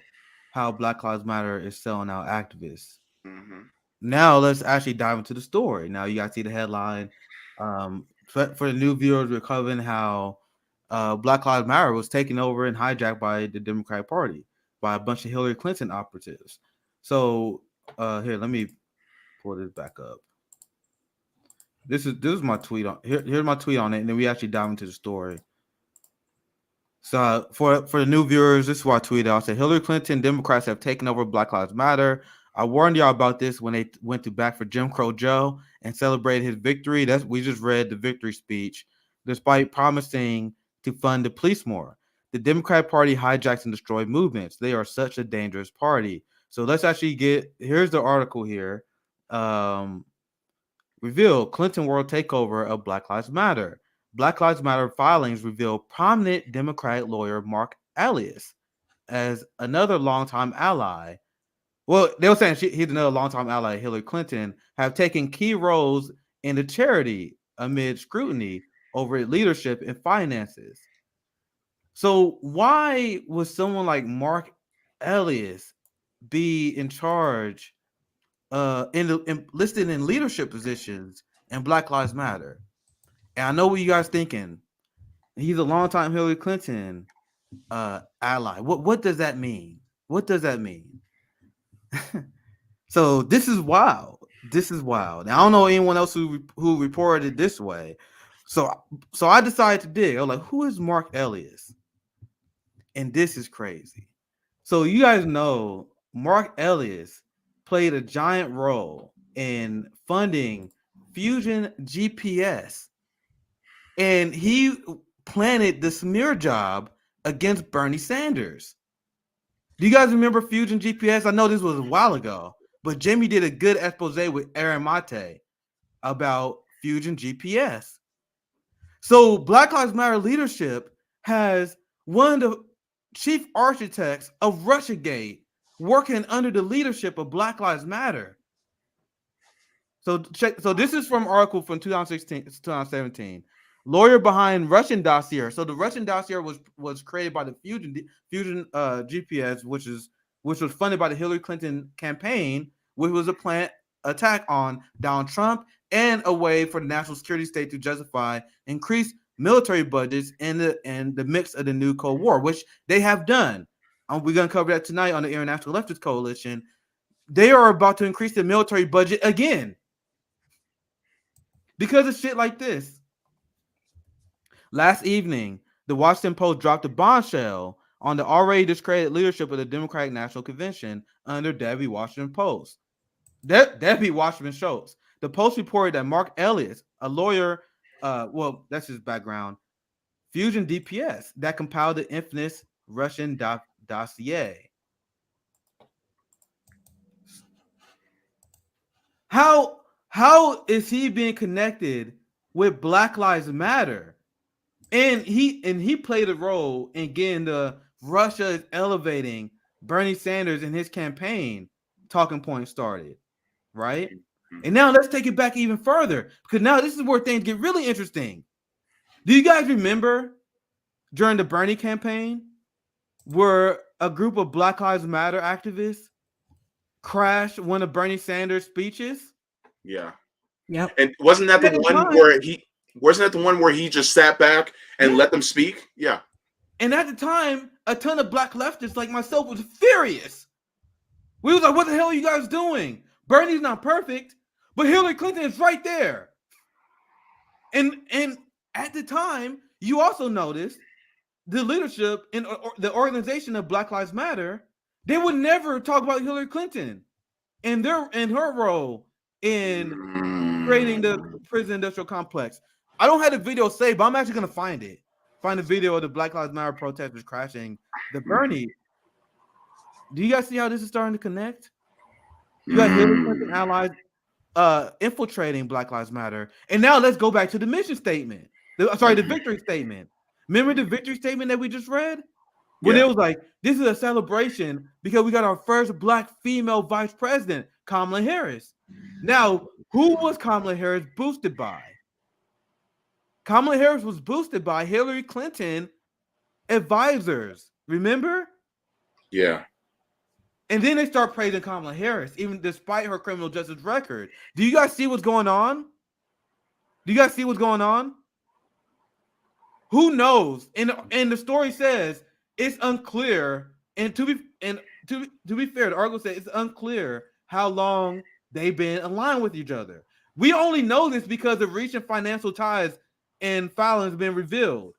Speaker 2: how Black Lives Matter is selling out activists.
Speaker 1: Mm-hmm.
Speaker 2: Now let's actually dive into the story. Now you guys see the headline. For the new viewers, we're covering how Black Lives Matter was taken over and hijacked by the Democratic Party by a bunch of Hillary Clinton operatives. So here, let me pull this back up. This is my tweet on here's my tweet on it, and then we actually dive into the story. So for the new viewers, this is what I tweeted. I said Hillary Clinton Democrats have taken over Black Lives Matter. I warned y'all about this when they went to back for Jim Crow Joe and celebrated his victory. We just read the victory speech, despite promising to fund the police more. The Democratic Party hijacks and destroys movements. They are such a dangerous party. So let's actually here's the article here. Reveal Clinton world takeover of Black Lives Matter. Black Lives Matter filings reveal prominent Democratic lawyer Mark Elias as another longtime ally. Well, they were saying he's another longtime ally of Hillary Clinton, have taken key roles in the charity amid scrutiny over its leadership and finances. So why would someone like Mark Elias be in charge listed in leadership positions in Black Lives Matter? And I know what you guys thinking. He's a longtime Hillary Clinton ally. What does that mean? What does that mean? So this is wild. This is wild. Now, I don't know anyone else who reported it this way. So I decided to dig. I was like, who is Mark Elias? And this is crazy. So you guys know Mark Elias played a giant role in funding Fusion GPS, and he planted the smear job against Bernie Sanders. Do you guys remember Fusion GPS? I know this was a while ago, but Jimmy did a good expose with Aaron Mate about Fusion GPS. So Black Lives Matter leadership has one of the chief architects of Russiagate working under the leadership of Black Lives Matter. So this is from an article from 2017. Lawyer behind Russian Dossier. So the Russian Dossier was created by the Fusion GPS, which was funded by the Hillary Clinton campaign, which was a planned attack on Donald Trump and a way for the national security state to justify increased military budgets in the mix of the new Cold War, which they have done. We're going to cover that tonight on the International Leftist Coalition. They are about to increase the military budget again because of shit like this. Last evening, the Washington Post dropped a bombshell on the already discredited leadership of the Democratic National Convention under Debbie Wasserman Schultz. Debbie Wasserman Schultz. The Post reported that Mark Elias, a lawyer, well, that's his background, Fusion DPS, that compiled the infamous Russian Dossier. How is he being connected with Black Lives Matter? And he played a role in getting the Russia is elevating Bernie Sanders in his campaign talking point started, right? And now let's take it back even further, because now this is where things get really interesting. Do you guys remember during the Bernie campaign where a group of Black Lives Matter activists crashed one of Bernie Sanders' speeches?
Speaker 1: Yeah.
Speaker 3: Yep.
Speaker 1: And wasn't that the one where he just sat back and let them speak? Yeah.
Speaker 2: And at the time, a ton of black leftists like myself was furious. We was like, what the hell are you guys doing? Bernie's not perfect, but Hillary Clinton is right there. And at the time, you also noticed the leadership in the organization of Black Lives Matter, they would never talk about Hillary Clinton and her role in creating the prison industrial complex. I don't have the video saved, but I'm actually going to find it. Find the video of the Black Lives Matter protesters crashing the Bernie. Do you guys see how this is starting to connect? You got Hillary Clinton allies infiltrating Black Lives Matter. And now let's go back to the mission statement. The victory statement. Remember the victory statement that we just read? When it was like, this is a celebration because we got our first black female vice president, Kamala Harris. Now, who was Kamala Harris boosted by? Kamala Harris was boosted by Hillary Clinton advisors. Remember?
Speaker 1: Yeah.
Speaker 2: And then they start praising Kamala Harris, even despite her criminal justice record. Do you guys see what's going on? Who knows? And the story says it's unclear. And to be fair, the article says it's unclear how long they've been aligned with each other. We only know this because of recent financial ties and filings been revealed.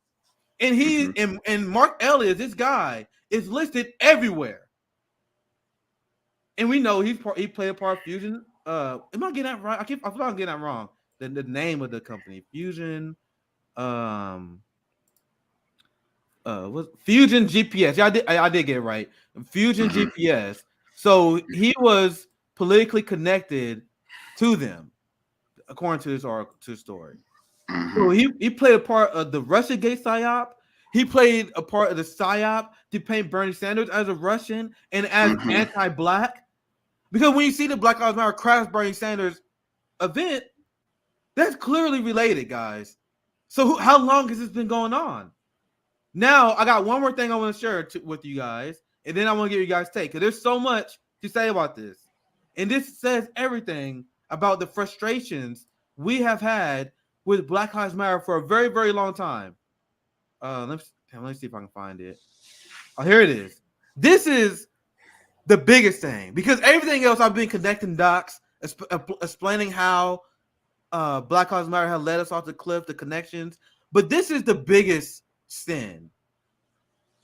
Speaker 2: And and Mark Elias, this guy, is listed everywhere. And we know he played a part of Fusion. Am I getting that right? I feel like I'm getting that wrong. The name of the company, Fusion. Was Fusion GPS? Yeah, I did get it right. Fusion GPS. So he was politically connected to them, according to this article, to the story. So he played a part of the Russiagate psyop. He played a part of the psyop to paint Bernie Sanders as a Russian and as anti-black. Because when you see the Black Lives Matter crash Bernie Sanders event, that's clearly related, guys. So how long has this been going on? Now, I got one more thing I want to share with you guys, and then I want to give you guys take, because there's so much to say about this. And this says everything about the frustrations we have had with Black Lives Matter for a very, very long time. Let me see if I can find it. Oh, here it is. This is the biggest thing, because everything else I've been connecting dots, explaining how Black Lives Matter has led us off the cliff, the connections. But this is the biggest sin.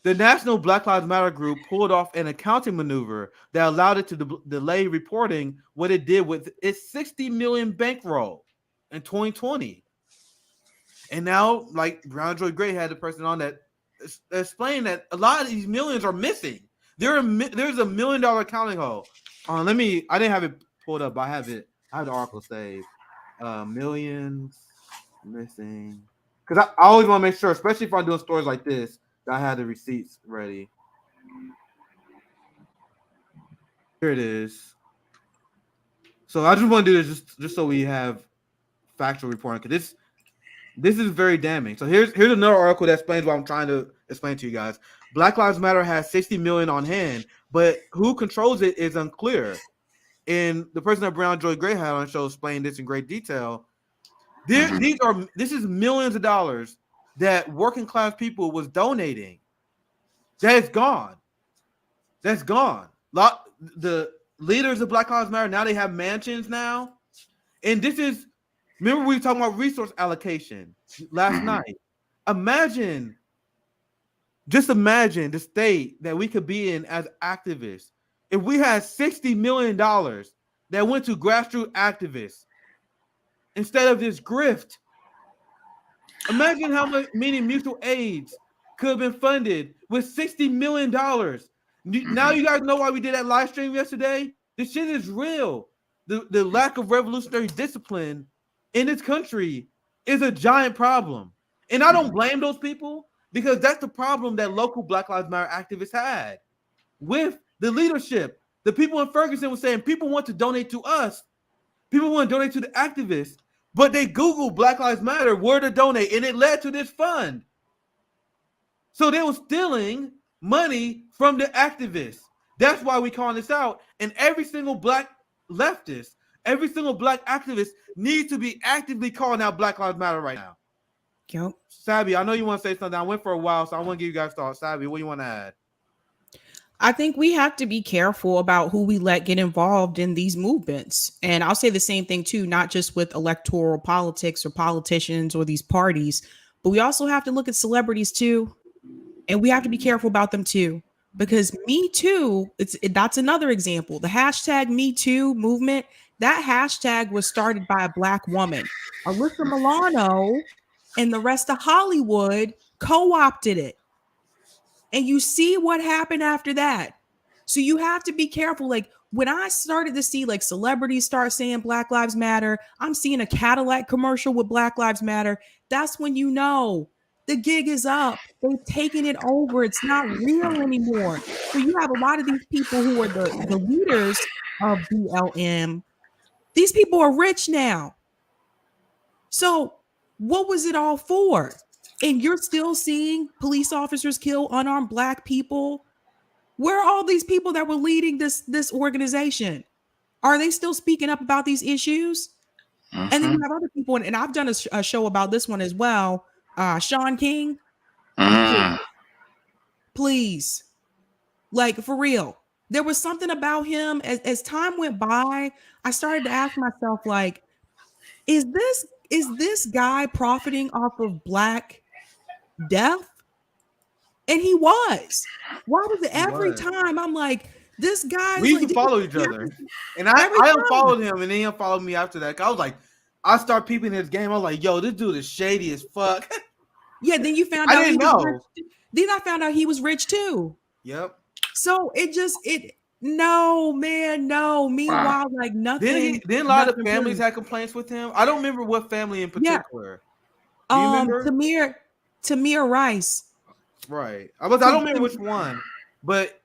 Speaker 2: The National Black Lives Matter group pulled off an accounting maneuver that allowed it to delay reporting what it did with its 60 million bankroll in 2020. And now, like Brown Joy Gray had the person on that explained that a lot of these millions are missing. There's a $1 million accounting hole. I didn't have it pulled up, but I have the article saved. Millions missing. Because I always want to make sure, especially if I'm doing stories like this, that I have the receipts ready. Here it is. So I just want to do this just so we have factual reporting, because this is very damning. So here's another article that explains what I'm trying to explain to you guys. Black Lives Matter has 60 million on hand, but who controls it is unclear. And the person that Brown Joy Gray had on the show explained this in great detail. This is millions of dollars that working class people was donating. That's gone. That's gone. The leaders of Black Lives Matter, now they have mansions now. And this is, remember we were talking about resource allocation last night. Just imagine the state that we could be in as activists if we had $60 million that went to grassroots activists instead of this grift. Imagine how many mutual aids could have been funded with $60 million. Now you guys know why we did that live stream yesterday. This shit is real. The lack of revolutionary discipline in this country is a giant problem. And I don't blame those people, because that's the problem that local Black Lives Matter activists had with the leadership. The people in Ferguson were saying people want to donate to us. People want to donate to the activists, but they Googled Black Lives Matter, where to donate, and it led to this fund. So they were stealing money from the activists. That's why we calling this out. And every single black leftist, every single black activist needs to be actively calling out Black Lives Matter right now.
Speaker 3: Yep.
Speaker 2: Sabby, I know you want to say something. I went for a while, so I want to give you guys thoughts. Sabby, what do you want to add?
Speaker 3: I think we have to be careful about who we let get involved in these movements. And I'll say the same thing too, not just with electoral politics or politicians or these parties, but we also have to look at celebrities too. And we have to be careful about them too, because Me Too, that's another example. The hashtag Me Too movement, that hashtag was started by a Black woman. Alyssa Milano and the rest of Hollywood co-opted it. And you see what happened after that. So you have to be careful. Like when I started to see like celebrities start saying Black Lives Matter, I'm seeing a Cadillac commercial with Black Lives Matter. That's when you know the gig is up. They've taken it over. It's not real anymore. So you have a lot of these people who are the leaders of BLM. These people are rich now. So what was it all for? And you're still seeing police officers kill unarmed Black people. Where are all these people that were leading this organization? Are they still speaking up about these issues? And then you have other people, and I've done a show about this one as well. Sean King, please, like for real. There was something about him. As time went by, I started to ask myself, like, is this guy profiting off of Black death? And he was. Why was it every time I'm like, this guy?
Speaker 2: We used to follow each other, and I unfollowed him, and then he unfollowed me after that. I was like, I start peeping his game. I was like, yo, this dude is shady as fuck.
Speaker 3: Yeah. Then you found out.
Speaker 2: I didn't know.
Speaker 3: Then I found out he was rich too.
Speaker 2: Yep.
Speaker 3: So no, man, no. Meanwhile, like nothing.
Speaker 2: Then a lot of families had complaints with him. I don't remember what family in particular.
Speaker 3: Yeah. Do you remember? Tamir Rice.
Speaker 2: Right. I don't remember which one, but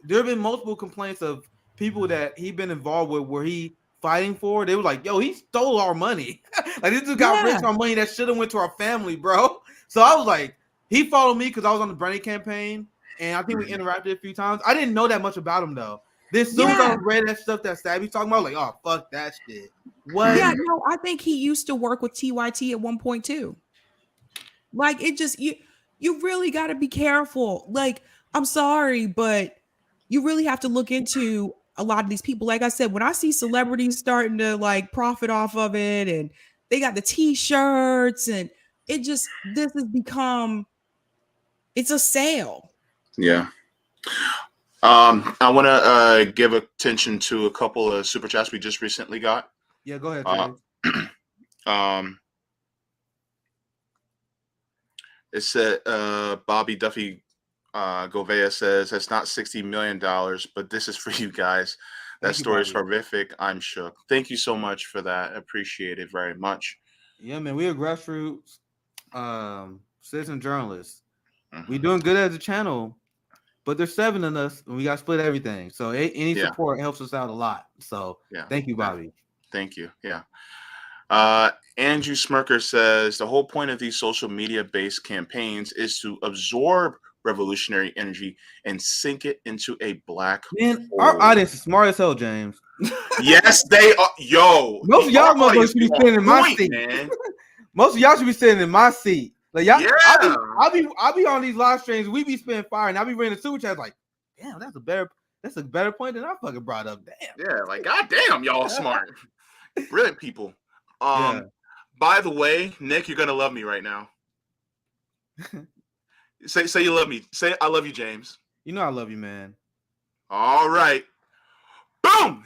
Speaker 2: there have been multiple complaints of people that he'd been involved with where he fighting for. They were like, yo, he stole our money. Like this dude got rich on money that should have went to our family, bro. So I was like, he followed me because I was on the Bernie campaign, and I think we interacted a few times. I didn't know that much about him though. Then soon as I read that stuff that Stabby's talking about, like, oh fuck that shit. What?
Speaker 3: Yeah, no, I think he used to work with TYT at one point too. Like it just you really got to be careful. Like, I'm sorry, but you really have to look into a lot of these people. Like I said, when I see celebrities starting to like profit off of it and they got the t-shirts and this has become, it's a sale.
Speaker 1: Yeah. I want to give attention to a couple of super chats we just recently got.
Speaker 2: Yeah, go ahead,
Speaker 1: Uh,
Speaker 2: James.
Speaker 1: It said Bobby Duffy Govea says it's not $60 million, but this is for you guys. That
Speaker 2: Thank you,
Speaker 1: story is
Speaker 2: Bobby.
Speaker 1: horrific. I'm shook. Thank you so much for that. Appreciate it very much.
Speaker 2: Yeah, man, we are grassroots citizen journalists.
Speaker 1: Mhm.
Speaker 2: We doing good as a channel, but there's 7 of us, and we got to split everything. So any
Speaker 1: Yeah.
Speaker 2: support helps us out a lot. So
Speaker 1: Yeah.
Speaker 2: thank you, Bobby.
Speaker 1: Thank you. Yeah. Andrew Smirker says the whole point of these social media-based campaigns is to absorb revolutionary energy and sink it into a black
Speaker 2: Man,
Speaker 1: hole.
Speaker 2: our audience is smart as hell, James.
Speaker 1: Yes, they are. Yo,
Speaker 2: Most of y'all
Speaker 1: our audience
Speaker 2: motherfuckers should be
Speaker 1: on
Speaker 2: sitting in my
Speaker 1: point,
Speaker 2: seat.
Speaker 1: man.
Speaker 2: Most of y'all should be sitting in my seat. Like y'all,
Speaker 1: Yeah.
Speaker 2: I'll be on these live streams. We be spitting fire, and I'll be reading the super chats like, damn, that's a better point than I fucking brought up. Damn.
Speaker 1: Yeah, like goddamn, y'all smart, brilliant people.
Speaker 2: Yeah.
Speaker 1: By the way, Nick, you're gonna love me right now. Say you love me. Say I love you, James.
Speaker 2: You know I love you, man.
Speaker 1: All right. Boom.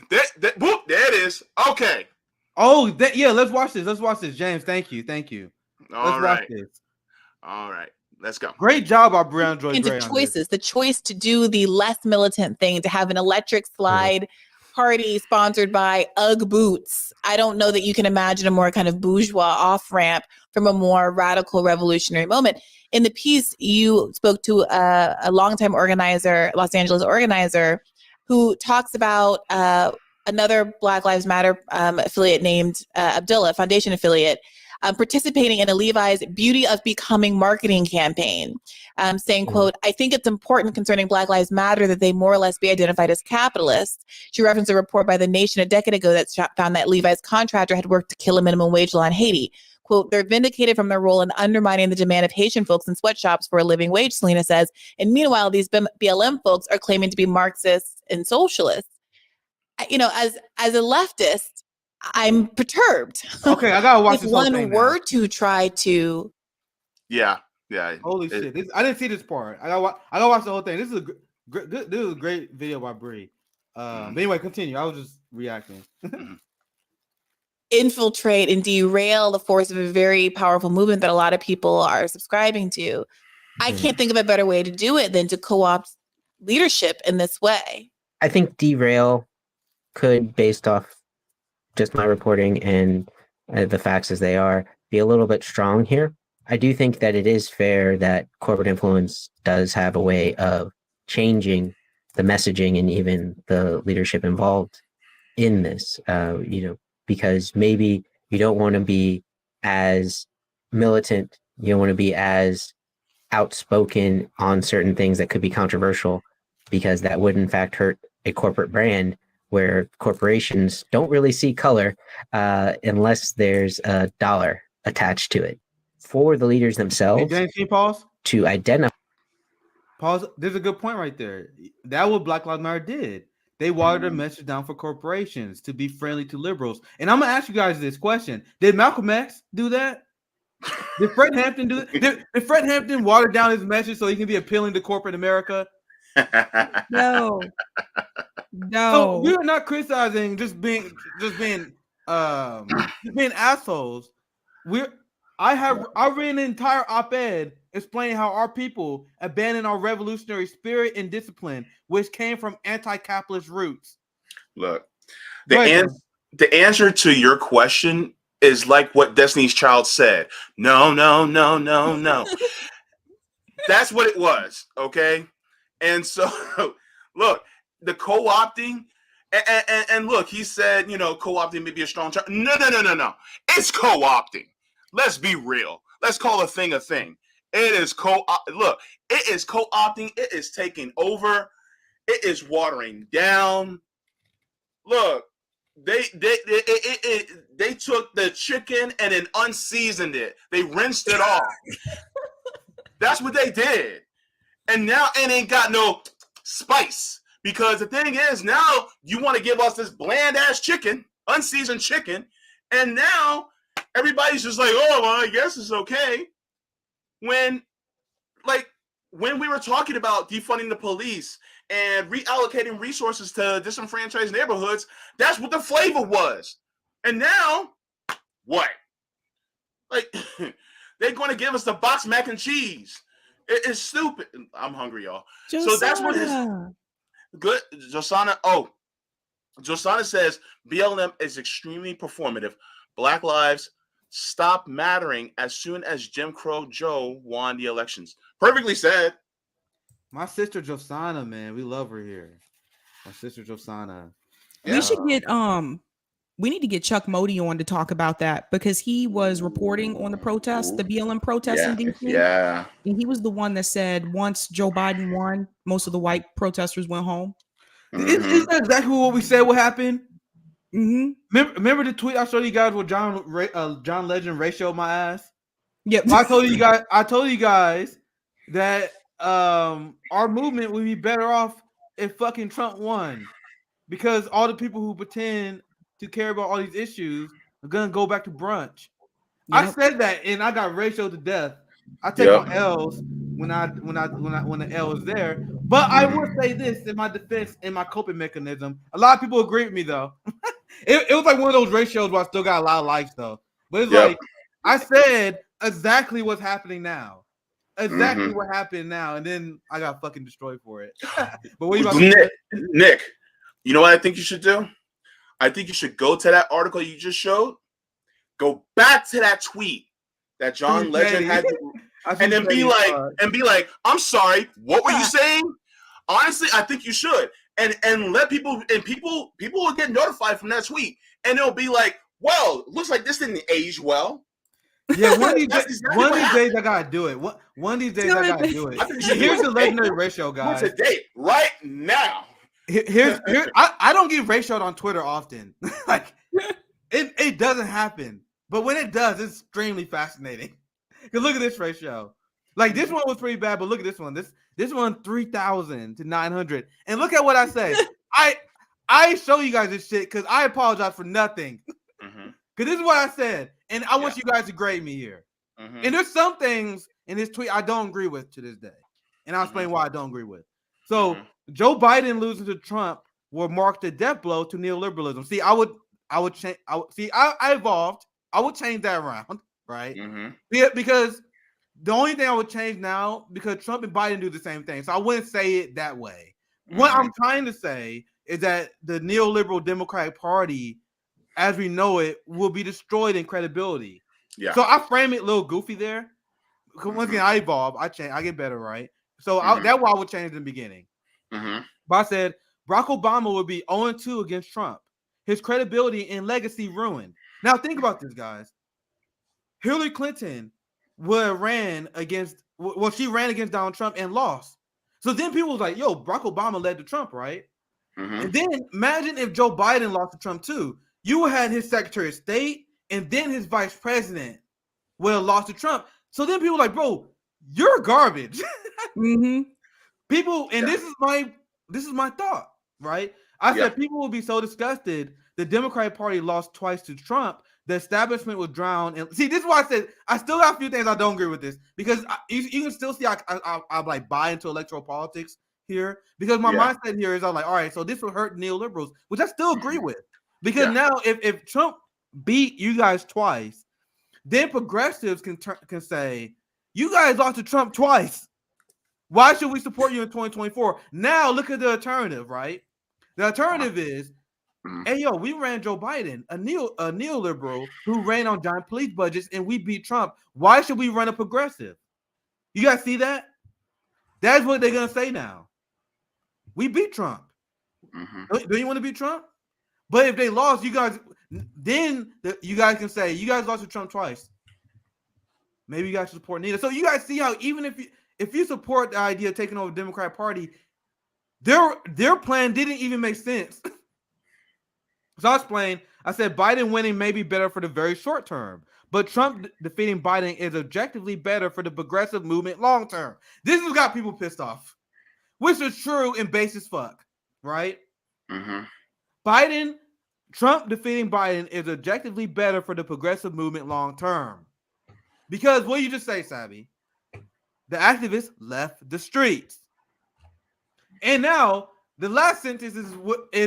Speaker 1: Whoop, there it is. Okay.
Speaker 2: Oh, yeah. Let's watch this, James. Thank you.
Speaker 1: All
Speaker 2: Let's
Speaker 1: right.
Speaker 2: watch this.
Speaker 1: All right. Let's go.
Speaker 2: Great job, our Brown Joy
Speaker 4: Into
Speaker 2: Gray.
Speaker 4: choices, the choice to do the less militant thing, to have an electric slide party sponsored by UGG boots. I don't know that you can imagine a more kind of bourgeois off ramp from a more radical revolutionary moment. In the piece, you spoke to a longtime organizer, Los Angeles organizer, who talks about another Black Lives Matter affiliate named Abdullah, foundation affiliate, participating in a Levi's Beauty of Becoming marketing campaign, saying, quote, I think it's important concerning Black Lives Matter that they more or less be identified as capitalists. She referenced a report by The Nation a decade ago that found that Levi's contractor had worked to kill a minimum wage law in Haiti. Quote, they're vindicated from their role in undermining the demand of Haitian folks in sweatshops for a living wage, Selena says. And meanwhile, these BLM folks are claiming to be Marxists and socialists. You know, as a leftist, I'm perturbed.
Speaker 2: Okay, I gotta watch
Speaker 4: if
Speaker 2: this whole
Speaker 4: one
Speaker 2: thing
Speaker 4: were
Speaker 2: now.
Speaker 4: to try to,
Speaker 1: Yeah.
Speaker 2: Holy shit! I didn't see this part. I gotta watch the whole thing. This is a great video by Bree. But anyway, continue. I was just reacting.
Speaker 4: infiltrate and derail the force of a very powerful movement that a lot of people are subscribing to. I can't think of a better way to do it than to co-opt leadership in this way.
Speaker 5: I think derail could, based off just my reporting and the facts as they are, be a little bit strong here. I do think that it is fair that corporate influence does have a way of changing the messaging and even the leadership involved in this, because maybe you don't want to be as militant, you don't want to be as outspoken on certain things that could be controversial, because that would in fact hurt a corporate brand, where corporations don't really see color unless there's a dollar attached to it. For the leaders themselves,
Speaker 2: Hey, James, can you pause?
Speaker 5: To identify.
Speaker 2: Pause. There's a good point right there. That what Black Lives Matter did. They watered their message down for corporations to be friendly to liberals. And I'm gonna ask you guys this question: did Malcolm X do that? Did Fred Hampton do it? Did Fred Hampton water down his message so he can be appealing to corporate America?
Speaker 3: No.
Speaker 2: So we're not criticizing just being assholes. I read an entire op-ed explaining how our people abandoned our revolutionary spirit and discipline, which came from anti-capitalist roots.
Speaker 1: Look, the answer to your question is like what Destiny's Child said. No. That's what it was. Okay. And so look, the co-opting and look, he said, co-opting may be a strong term. No. It's co-opting. Let's be real. Let's call a thing a thing. It is look, it is co-opting. It is taking over. It is watering down. Look, they took the chicken and then unseasoned it. They rinsed it off. That's what they did. And now it ain't got no spice. Because the thing is, now you want to give us this bland ass chicken, unseasoned chicken, and now everybody's just like, oh, well, I guess it's okay. When, like, when we were talking about defunding the police and reallocating resources to disenfranchised neighborhoods, that's what the flavor was. And now, what? Like, they're going to give us the box mac and cheese. It's stupid. I'm hungry, y'all. So that's what it is. Good. Josana says BLM is extremely performative. Black lives stop mattering as soon as Jim Crow Joe won the elections. Perfectly said.
Speaker 2: My sister Josana, man, we love her here. My sister Josana.
Speaker 3: We should get we need to get Chuck Modi on to talk about that because he was reporting on the protests, the BLM protests in DC.
Speaker 1: Yeah.
Speaker 3: And he was the one that said once Joe Biden won, most of the white protesters went home.
Speaker 2: Isn't that exactly what we said would happen?
Speaker 3: Mm-hmm.
Speaker 2: Remember the tweet I showed you guys with John Legend ratioed my ass?
Speaker 3: Yep.
Speaker 2: I told you guys that our movement would be better off if fucking Trump won. Because all the people who pretend to care about all these issues are gonna go back to brunch. Yep. I said that and I got ratioed to death. I take on L's when the L is there. But I will say this in my defense, in my coping mechanism. A lot of people agree with me though. it was like one of those ratios where I still got a lot of likes though. But it's like I said exactly what's happening now. Exactly what happened now, and then I got fucking destroyed for it. But what are you about to say?
Speaker 1: Nick, you know what I think you should do? I think you should go to that article you just showed, go back to that tweet that John Legend had, and then be like, I'm sorry, what were you saying? Honestly, I think you should, and let people will get notified from that tweet, and they'll be like, well, looks like this didn't age well.
Speaker 2: Yeah, one of these days I gotta do it. One of these days I gotta do it. Here's the legendary ratio, guys.
Speaker 1: What's the date? Right now.
Speaker 2: Here. I don't get ratioed on Twitter often. Like it doesn't happen, but when it does, it's extremely fascinating. Cause look at this ratio. Like this one was pretty bad, but look at this one. This one 3,000 to 900, and look at what I say. I show you guys this shit because I apologize for nothing. Because this is what I said, and I want you guys to grade me here. And there's some things in this tweet I don't agree with to this day, and I'll explain why I don't agree with. So Joe Biden losing to Trump will mark the death blow to neoliberalism. See, I would change. I evolved. I would change that around, right? Yeah, because the only thing I would change now, because Trump and Biden do the same thing, so I wouldn't say it that way. What I'm trying to say is that the neoliberal Democratic Party, as we know it, will be destroyed in credibility. Yeah. So I frame it a little goofy there. Once again, I evolve. I change. I get better, right? So that's why I would change in the beginning. But I said Barack Obama would be 0-2 against Trump. His credibility and legacy ruined. Now think about this, guys. Hillary Clinton ran against Donald Trump and lost. So then people was like, yo, Barack Obama led to Trump, right? And then imagine if Joe Biden lost to Trump too. You had his Secretary of State and then his Vice President would have lost to Trump. So then people were like, bro, you're garbage. People, and this is my thought, right? I said people will be so disgusted. The Democratic Party lost twice to Trump. The establishment was drowned. And see, this is why I said I still got a few things I don't agree with this because you can still see I like buy into electoral politics here because my mindset here is I'm like, all right, so this will hurt neoliberals, which I still agree with because now if Trump beat you guys twice, then progressives can say you guys lost to Trump twice. Why should we support you in 2024? Now look at the alternative, right? The alternative is, hey, yo, we ran Joe Biden, a neoliberal who ran on giant police budgets, and we beat Trump. Why should we run a progressive? You guys see that? That's what they're going to say now. We beat Trump. Do you want to beat Trump? But if they lost, you guys, then you guys can say, you guys lost to Trump twice. Maybe you guys should support neither. So you guys see how even if you support the idea of taking over the Democratic Party, their plan didn't even make sense. So I explained, I said Biden winning may be better for the very short term, but Trump defeating Biden is objectively better for the progressive movement long term. This has got people pissed off, which is true and base as fuck, right? Trump defeating Biden is objectively better for the progressive movement long term. Because what you just say, Savvy? The activists left the streets. And now the last sentence is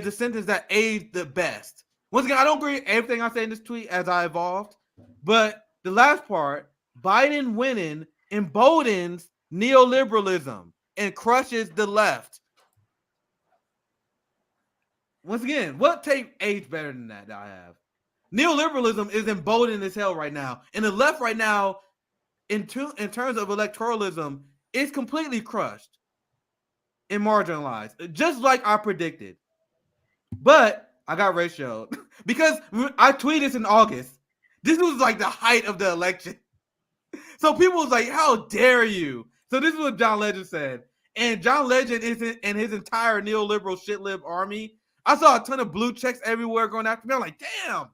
Speaker 2: the sentence that aged the best. Once again, I don't agree with everything I say in this tweet as I evolved, but the last part, Biden winning emboldens neoliberalism and crushes the left. Once again, what tape aged better than that I have? Neoliberalism is emboldened as hell right now. And the left right now, in terms of electoralism, is completely crushed and marginalized, just like I predicted. But I got ratioed because I tweeted this in August. This was like the height of the election. So people was like, how dare you? So this is what John Legend said. And John Legend and his entire neoliberal shitlib army. I saw a ton of blue checks everywhere going after me. I'm like, damn.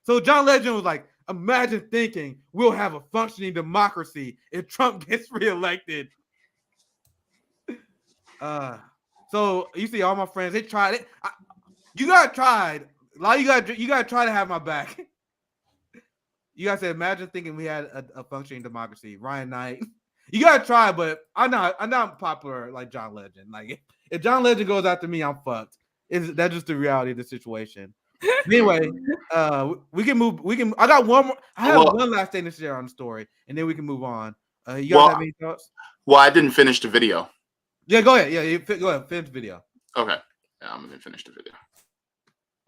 Speaker 2: So John Legend was like, imagine thinking we'll have a functioning democracy if Trump gets reelected. So you see all my friends, they tried it. You gotta try it. Like you gotta try to have my back. You gotta say, imagine thinking we had a functioning democracy. Ryan Knight. You gotta try, but I'm not popular like John Legend. Like if John Legend goes after me, I'm fucked. That's just the reality of the situation. Anyway, we can move. I got one more. I have one last thing to share on the story, and then we can move on. You guys have any thoughts?
Speaker 1: Well, I didn't finish the video.
Speaker 2: Yeah, go ahead. Yeah, go ahead. Finish the video.
Speaker 1: Okay. Yeah, I'm gonna finish the video.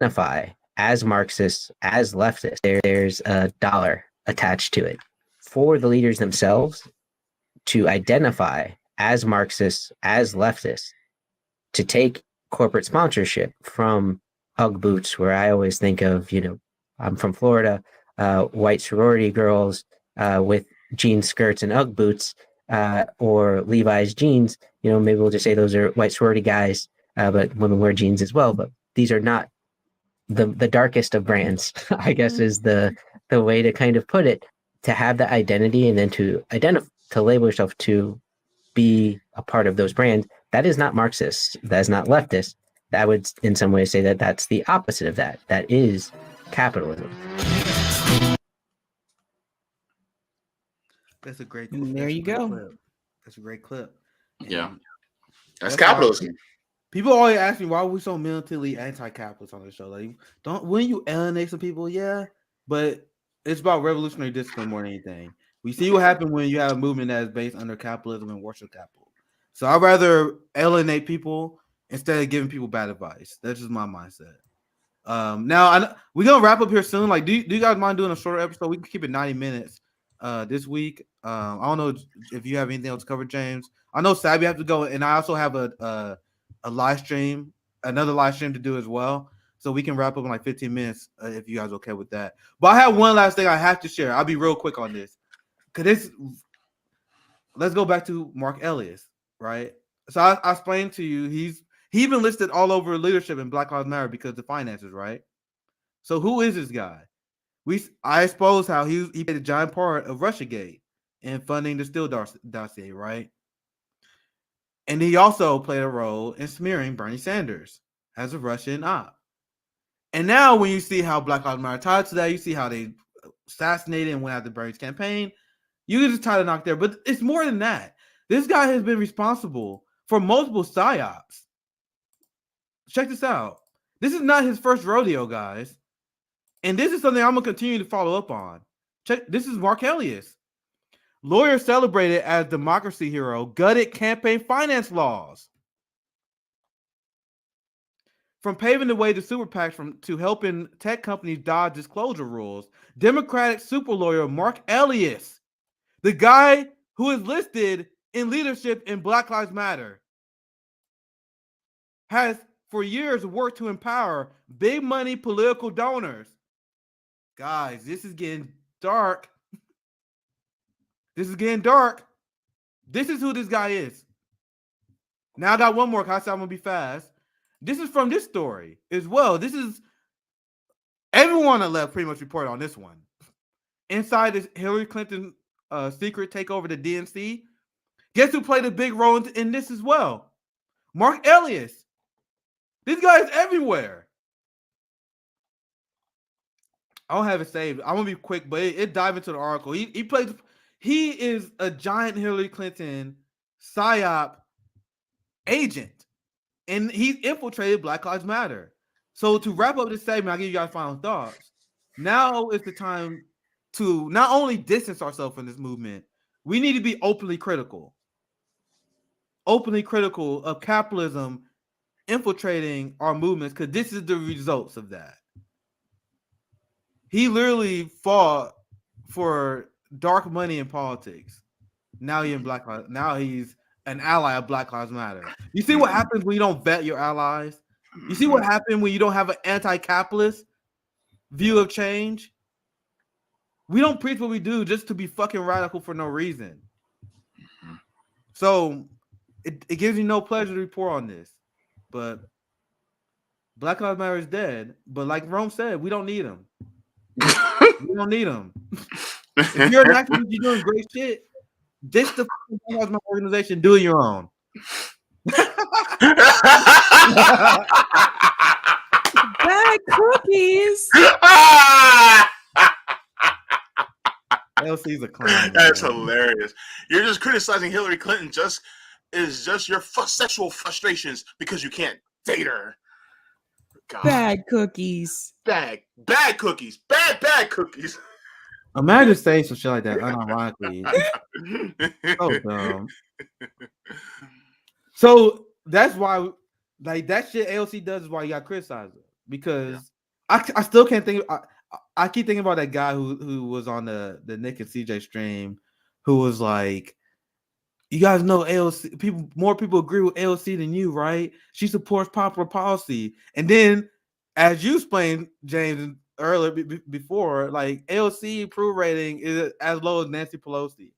Speaker 5: Identify as Marxists, as leftists. There's a dollar attached to it for the leaders themselves to identify as Marxists, as leftists, to take corporate sponsorship from Ugg boots, where I always think of, I'm from Florida, white sorority girls with jean skirts and Ugg boots, or Levi's jeans. Maybe we'll just say those are white sorority guys, but women wear jeans as well. But these are not the darkest of brands, I guess is the way to kind of put it. To have that identity and then to label yourself to be a part of those brands, that is not Marxist. That is not leftist. That would in some ways say that that's the opposite of that. That is capitalism.
Speaker 2: That's a great
Speaker 3: clip. There you go.
Speaker 2: Clip. That's a great clip.
Speaker 1: Yeah. That's capitalism.
Speaker 2: People always ask me why are we so militantly anti-capitalist on the show. Like, wouldn't you alienate some people? Yeah, but it's about revolutionary discipline more than anything. We see what happens when you have a movement that is based under capitalism and worship capital. So I'd rather alienate people instead of giving people bad advice. That's just my mindset. Now we're gonna wrap up here soon. Like, do you guys mind doing a shorter episode? We can keep it 90 minutes this week. I don't know if you have anything else to cover, James. I know Sabby have to go, and I also have a live stream, another live stream to do as well. So we can wrap up in like 15 minutes if you guys are okay with that. But I have one last thing I have to share. I'll be real quick on this. Let's go back to Mark Elias, right? So I explained to you, he been listed all over leadership in Black Lives Matter because of the finances, right? So who is this guy? I exposed how he played a giant part of Russiagate in funding the Steele dossier, right? And he also played a role in smearing Bernie Sanders as a Russian op. And now when you see how Black Lives Matter tied to that, you see how they assassinated and went after Bernie's campaign, you can just tie the knock there. But it's more than that. This guy has been responsible for multiple psyops. Check this out. This is not his first rodeo, guys. And this is something I'm going to continue to follow up on. This is Mark Elias. Lawyer celebrated as democracy hero, gutted campaign finance laws. From paving the way to super PACs to helping tech companies dodge disclosure rules, Democratic super lawyer Mark Elias, the guy who is listed in leadership in Black Lives Matter, has for years worked to empower big money political donors. Guys, this is getting dark. This is getting dark. This is who this guy is. Now I got one more, because I'm going to be fast. This is from this story as well. This is everyone on the left pretty much reported on this one. Inside this Hillary Clinton secret takeover to DNC, guess who played a big role in this as well? Mark Elias. This guy is everywhere. I don't have it saved. I'm gonna be quick, but it dive into the article. He he is a giant Hillary Clinton psyop agent, and he's infiltrated Black Lives Matter. So to wrap up this segment, I'll give you guys final thoughts. Now is the time to not only distance ourselves from this movement, we need to be openly critical of capitalism infiltrating our movements, because this is the results of that. He literally fought for dark money in politics. Now he's an ally of Black Lives Matter. You see what happens when you don't vet your allies? You see what happens when you don't have an anti-capitalist view of change? We don't preach what we do just to be fucking radical for no reason. So it gives me no pleasure to report on this, but Black Lives Matter is dead. But like Rome said, we don't need him. We don't need him. If you're an activist, you're doing great shit. This the Black Lives Matter organization. Do it your own.
Speaker 3: Bad cookies.
Speaker 2: LC's a clown.
Speaker 1: That's hilarious. You're just criticizing Hillary Clinton just your sexual frustrations because you can't date her. God.
Speaker 3: Bad cookies.
Speaker 1: Bad cookies. Bad cookies.
Speaker 2: Imagine saying some shit like that unironically. So dumb. So that's why, like, that shit AOC does is why you got criticized her. Because I still can't think. I keep thinking about that guy who was on the Nick and CJ stream, who was like, "You guys know AOC. More people agree with AOC than you, right? She supports popular policy." And then, as you explained, James, earlier before, like, AOC approval rating is as low as Nancy Pelosi.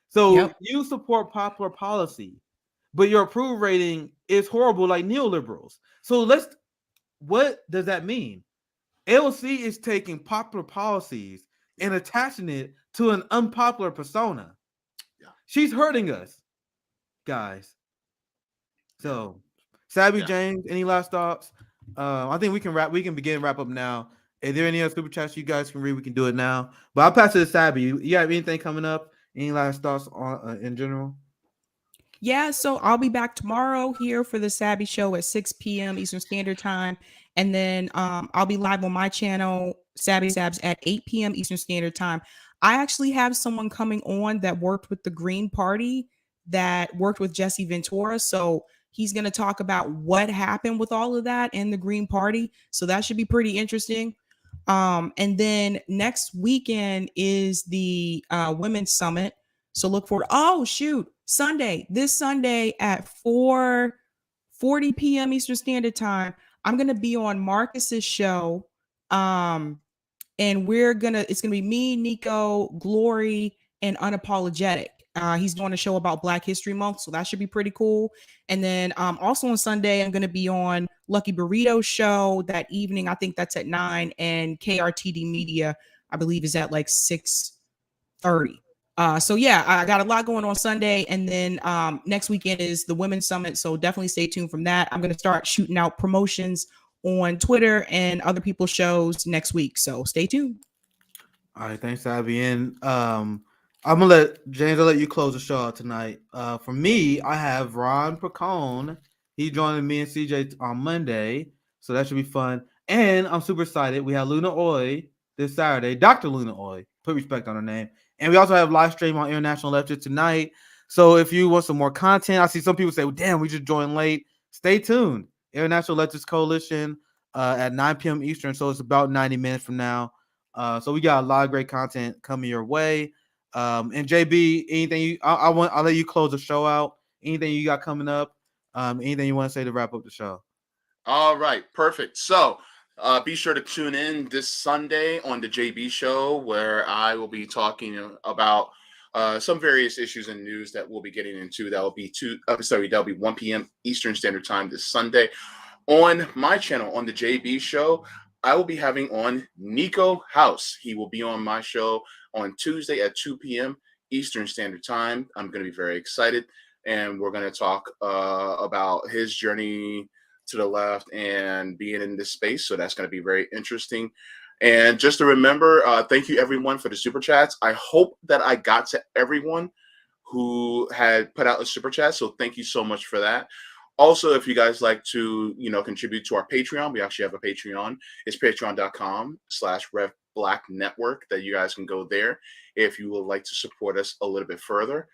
Speaker 2: So you support popular policy, but your approval rating is horrible, like neoliberals. So what does that mean? AOC is taking popular policies and attaching it to an unpopular persona. Yeah. She's hurting us, guys. So, Sabby, James, any last thoughts? I think we can begin wrap up now. Is there any other super chats you guys can read? We can do it now. But I'll pass it to Sabby. You have anything coming up? Any last thoughts on in general?
Speaker 3: Yeah, so I'll be back tomorrow here for the Sabby Show at 6 p.m. Eastern Standard Time. And then I'll be live on my channel, Sabby Sabs, at 8 p.m. Eastern Standard Time. I actually have someone coming on that worked with the Green Party, that worked with Jesse Ventura. So he's going to talk about what happened with all of that in the Green Party. So that should be pretty interesting. And then next weekend is the Women's Summit. So look forward. Oh, shoot. This Sunday at 4:40 p.m. Eastern Standard Time, I'm going to be on Marcus's show. And it's going to be me, Nico, Glory, and Unapologetic. He's doing a show about Black History Month, so that should be pretty cool. And then also on Sunday, I'm going to be on Lucky Burrito's show that evening. I think that's at 9, and KRTD Media, I believe, is at like 6:30. So yeah, I got a lot going on Sunday, and then next weekend is the Women's Summit. So definitely stay tuned from that. I'm going to start shooting out promotions on Twitter and other people's shows next week. So stay tuned.
Speaker 2: All right, thanks, Abby. And I'm gonna let you close the show out tonight. For me, I have Ron Pacone. He's joining me and CJ on Monday, so that should be fun. And I'm super excited. We have Luna Oy this Saturday, Dr. Luna Oy. Put respect on her name. And we also have live stream on International Leftist tonight. So if you want some more content, I see some people say, well, damn, we just joined late. Stay tuned. International Leftist Coalition at 9 p.m. Eastern. So it's about 90 minutes from now. So we got a lot of great content coming your way. And JB, anything I'll let you close the show out. Anything you got coming up? Anything you want to say to wrap up the show?
Speaker 1: All right, perfect. So be sure to tune in this Sunday on the JB Show, where I will be talking about some various issues and news that we'll be getting into. That'll be 1 p.m. Eastern Standard Time this Sunday. On my channel, on the JB Show, I will be having on Nico House. He will be on my show on Tuesday at 2 p.m. Eastern Standard Time. I'm going to be very excited, and we're going to talk about his journey to the left and being in this space. So that's going to be very interesting. And just to remember, thank you everyone for the super chats. I hope that I got to everyone who had put out a super chat. So thank you so much for that. Also, if you guys like to, contribute to our Patreon, we actually have a Patreon. It's patreon.com/RevBlackNetwork that you guys can go there if you would like to support us a little bit further.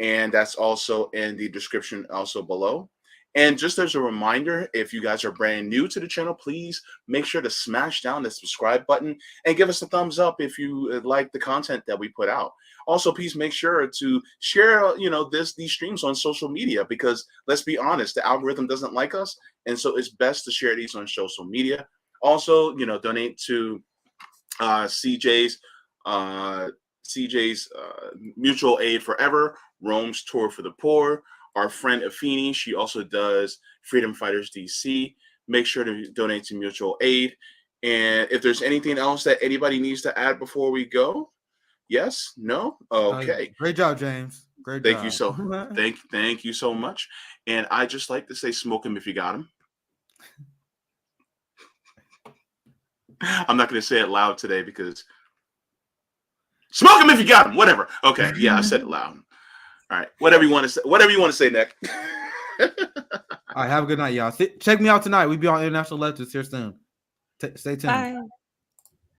Speaker 1: And that's also in the description also below. And just as a reminder, if you guys are brand new to the channel, please make sure to smash down the subscribe button and give us a thumbs up if you like the content that we put out. Also, please make sure to share, these streams on social media, because let's be honest, the algorithm doesn't like us. And so it's best to share these on social media. Also, donate to CJ's Mutual Aid Forever, Rome's Tour for the Poor. Our friend Afeni, she also does Freedom Fighters DC. Make sure to donate to Mutual Aid. And if there's anything else that anybody needs to add before we go, yes, no, okay.
Speaker 2: Great job, James. Great
Speaker 1: Thank
Speaker 2: job.
Speaker 1: you so. Thank you so much. And I just like to say, smoke him if you got him. I'm not going to say it loud today because smoke him if you got him. Whatever. Okay, yeah, I said it loud. All right, whatever you want to say. Whatever you want to say, Nick.
Speaker 2: All right, have a good night, y'all. Check me out tonight. We'll be on International Leftist here soon. Stay tuned.
Speaker 3: Bye.